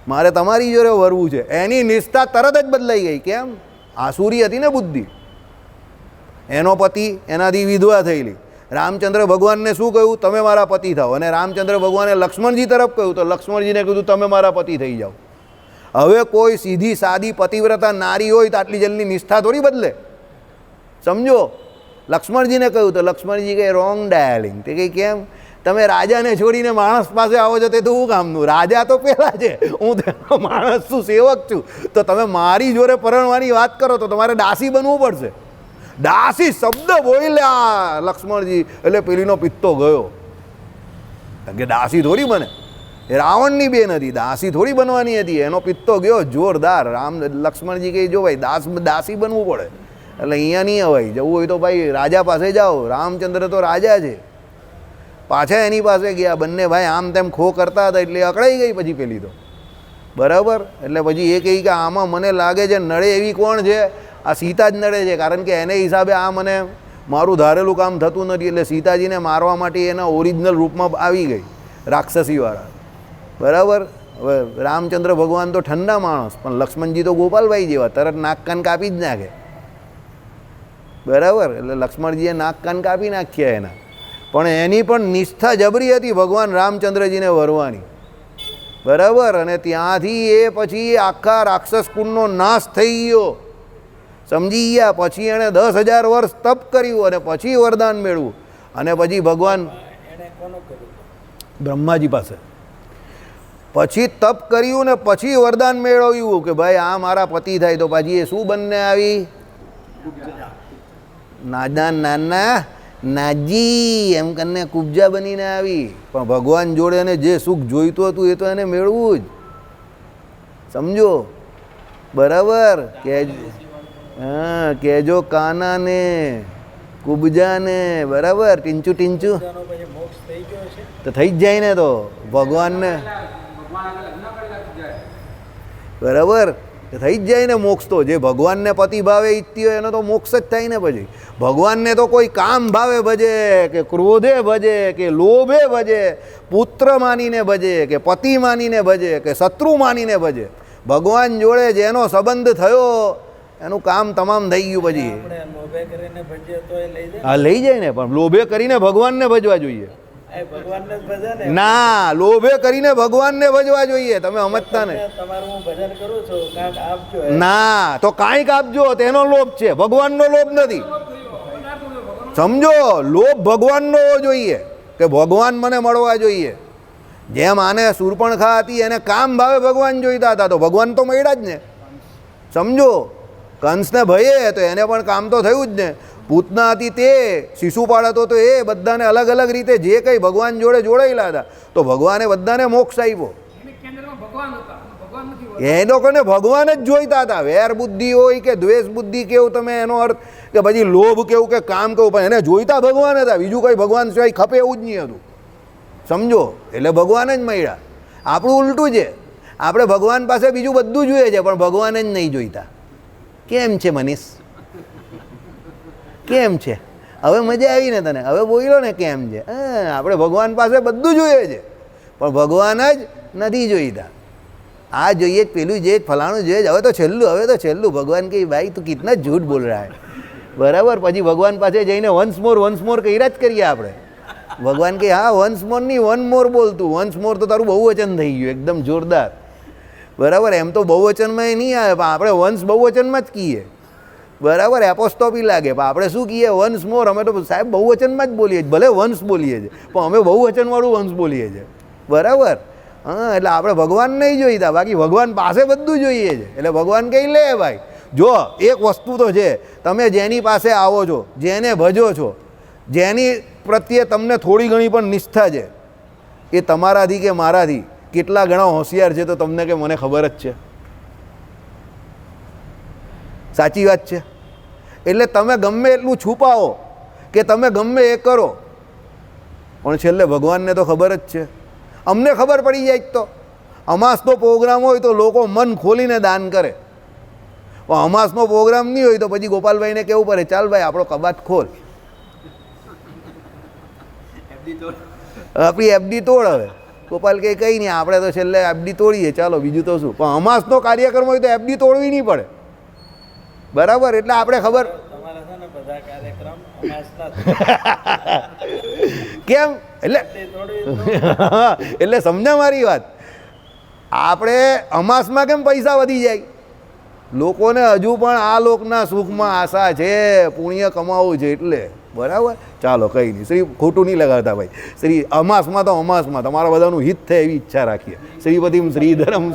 મારે તમારી જોડે વરવું છે. એની નિષ્ઠા તરત જ બદલાઈ ગઈ. કેમ? આસુરી હતી ને બુદ્ધિ. એનો પતિ એનાથી વિધવા થયેલી. રામચંદ્ર ભગવાનને શું કહ્યું? તમે મારા પતિ થાઓ. અને રામચંદ્ર ભગવાને લક્ષ્મણજી તરફ કહ્યું તો લક્ષ્મણજીને કીધું તમે મારા પતિ થઈ જાઓ. હવે કોઈ સીધી સાદી પતિવ્રતા નારી હોય તો આટલી જલ્દી નિષ્ઠા થોડી બદલે. સમજો, લક્ષ્મણજીને કહ્યું તો લક્ષ્મણજી કહે રોંગ ડાયલિંગ. તે કહે કેમ? તમે રાજાને છોડીને માણસ પાસે આવો છો તે તો શું કામનું? રાજા તો પહેલાં છે, હું તો માણસ છું, સેવક છું. તો તમે મારી જોડે પરણવાની વાત કરો તો તમારે દાસી બનવું પડશે. દાસી શબ્દ બોલ્યા લક્ષ્મણજી એટલે પેલીનો પિત્તો ગયો કે દાસી થોડી બને. એ રાવણની બેન હતી, દાસી થોડી બનવાની હતી. એનો પિત્તો ગયો જોરદાર. લક્ષ્મણજી કહે જો ભાઈ દાસી બનવું પડે. એટલે અહીંયા નહીં અવાય. જવું હોય તો ભાઈ રાજા પાસે જાઓ. રામચંદ્ર તો રાજા છે. પાછા એની પાસે ગયા. બંને ભાઈ આમ તેમ ખો કરતા હતા એટલે અકળાઈ ગઈ પછી પેલી તો. બરાબર? એટલે પછી એ કહી કે આમાં મને લાગે છે નડે એવી કોણ છે? આ સીતા જ નડે છે, કારણ કે એને હિસાબે આ મને મારું ધારેલું કામ થતું નથી. એટલે સીતાજીને મારવા માટે એના ઓરિજિનલ રૂપમાં આવી ગઈ રાક્ષસીવાળા. બરાબર? હવે રામચંદ્ર ભગવાન તો ઠંડા માણસ, પણ લક્ષ્મણજી તો ગોપાલભાઈ જેવા, તરત નાક કાન કાપી જ નાખે. બરાબર? એટલે લક્ષ્મણજીએ નાક કાન કાપી નાખ્યા એના. પણ એની પણ નિષ્ઠા જબરી હતી ભગવાન રામચંદ્રજીને વરવાની. બરાબર? અને ત્યાંથી એ પછી આખા રાક્ષસ કુળનો નાશ થઈ ગયો. સમજી ગયા? પછી એણે 10,000 વર્ષ તપ કર્યું અને પછી વરદાન મેળવ્યું. અને પછી ભગવાન એણે કોનું કર્યું? બ્રહ્માજી પાસે પછી તપ કર્યું ને પછી વરદાન મેળવ્યું કે ભાઈ આ મારા પતિ થાય. તો પછી એ શું બંને આવી? નાના નાજી એમ કરીને કુબજા બનીને આવી. પણ ભગવાન જોડે એને જે સુખ જોઈતું હતું એ તો એને મેળવું જ. સમજો બરાબર? હા કહેજો કાનાને કુબજાને, બરાબર? ટીંચું ટીંચું બધાનો પછી મોક્ષ થઈ ગયો છે. તો થઈ જ જાય ને. તો ભગવાનને બરાબર થઈ જ જાય ને મોક્ષ. તો જે ભગવાનને પતિ ભાવે ઈચ્છતી હોય એનો તો મોક્ષ જ થાય ને. પછી ભગવાનને તો કોઈ કામ ભાવે ભજે કે ક્રોધે ભજે કે લોભે ભજે, પુત્ર માનીને ભજે કે પતિ માનીને ભજે કે શત્રુ માનીને ભજે, ભગવાન જોડે જેનો સંબંધ થયો એનું કામ તમામ થઈ ગયું. પછી આપણે લોભે કરીને ભજીએ તો એ લઈ જાય? હા લઈ જાય ને. પણ લોભે કરીને ભગવાનને ભજવા જોઈએ. એ ભગવાનને જ ભજે ને. ના, લોભે કરીને ભગવાનને ભજવા જોઈએ. તમે સમજતા ને. તમારું હું ભજન કરું છું, કાંઈક આપજો. ના, તો કાંઈક આપજો તેનો લોભ છે, ભગવાનનો લોભ નથી. સમજો, લોભ ભગવાનનો હોવો જોઈએ કે ભગવાન મને મળવા જોઈએ. જેમ આને શૂર્પણખા હતી એને કામ ભાવે ભગવાન જોઈતા હતા તો ભગવાન તો મળ્યા જ ને. સમજો, કંસને ભયે તો એને પણ કામ તો થયું જ ને. પૂતના હતી તે શિશુપાળ હતો તો એ બધાને અલગ અલગ રીતે જે કંઈ ભગવાન જોડે જોડાયેલા હતા તો ભગવાને બધાને મોક્ષ આપ્યો. એ લોકોને ભગવાન જ જોઈતા હતા. વેર બુદ્ધિ હોય કે દ્વેષ બુદ્ધિ કેવું તમે એનો અર્થ કે પછી લોભ કેવું કે કામ કેવું, પણ એને જોઈતા ભગવાન હતા. બીજું કંઈ ભગવાન સિવાય ખપે એવું જ નહીં હતું. સમજો, એટલે ભગવાન જ મળ્યા. આપણું ઉલટું છે, આપણે ભગવાન પાસે બીજું બધું જોઈએ છે પણ ભગવાન જ નહીં જોઈતા. કેમ છે મનીષ? કેમ છે? હવે મજા આવી ને તને? હવે બોલ્યો ને કેમ છે? હા, આપણે ભગવાન પાસે બધું જોઈએ છે પણ ભગવાન જ નથી જોઈતા. આ જોઈએ જ, પેલું જોઈએ જ, ફલાણું જોઈએ જ. હવે તો છેલ્લું ભગવાન કે ભાઈ તું કિતના झूठ બોલ રહા હે. બરાબર? પછી ભગવાન પાસે જઈને વન્સ મોર કર્યા જ કરીએ આપણે. ભગવાન કે હા વન્સ મોર નહીં, વન મોર બોલતું. વન્સ મોર તો તારું બહુવચન થઈ ગયું એકદમ જોરદાર. બરાબર? એમ તો બહુવચનમાં નહીં આવે પણ આપણે વંશ બહુવચનમાં જ કહીએ. બરાબર? એપોસ્ટોપી લાગે પણ આપણે શું કહીએ? વન્સ મોર. અમે તો સાહેબ બહુવચનમાં જ બોલીએ છીએ, ભલે વંશ બોલીએ છીએ પણ અમે બહુવચનવાળું વંશ બોલીએ છીએ. બરાબર? હા, એટલે આપણે ભગવાન નહીં જોઈતા, બાકી ભગવાન પાસે બધું જોઈએ છે. એટલે ભગવાન કહી લે ભાઈ જો એક વસ્તુ તો છે, તમે જેની પાસે આવો છો, જેને ભજો છો, જેની પ્રત્યે તમને થોડી ઘણી પણ નિષ્ઠા છે, એ તમારાથી કે મારાથી કેટલા ઘણા હોશિયાર છે તો તમને કે મને ખબર જ છે. સાચી વાત છે. એટલે તમે ગમે એટલું છુપાવો કે તમે ગમે એ કરો પણ છેલ્લે ભગવાનને તો ખબર જ છે. અમને ખબર પડી જાય તો અમાસનો પ્રોગ્રામ હોય તો લોકો મન ખોલીને દાન કરે, પણ અમાસનો પ્રોગ્રામ નહીં હોય તો પછી ગોપાલભાઈને કહેવું પડે ચાલ ભાઈ આપણો કબાટ ખોલ, આપણી એફડી તોડ. હવે ગોપાલ કે કંઈ નહીં, આપણે તો છેલ્લે એફડી તોડીએ, ચાલો બીજું તો શું. પણ અમાસનો કાર્યક્રમ હોય તો એફડી તોડવી નહીં પડે. બરાબર? એટલે આપણે ખબર તમારા છે ને બધા કાર્યક્રમ અમાસના કેમ એટલે એટલે સમજા મારી વાત. આપણે અમાસમાં કેમ પૈસા વધી જાય? લોકોને હજુ પણ આ લોકના સુખમાં આશા છે, પુણ્ય કમાવું છે એટલે. બરાબર? ચાલો કંઈ નહીં, શ્રી ખોટું નહીં લગાડતા ભાઈ. શ્રી અમાસમાં તો અમાસમાં તમારા બધાનું હિત થાય એવી ઈચ્છા રાખીએ. શ્રીપતિમ શ્રીધરમ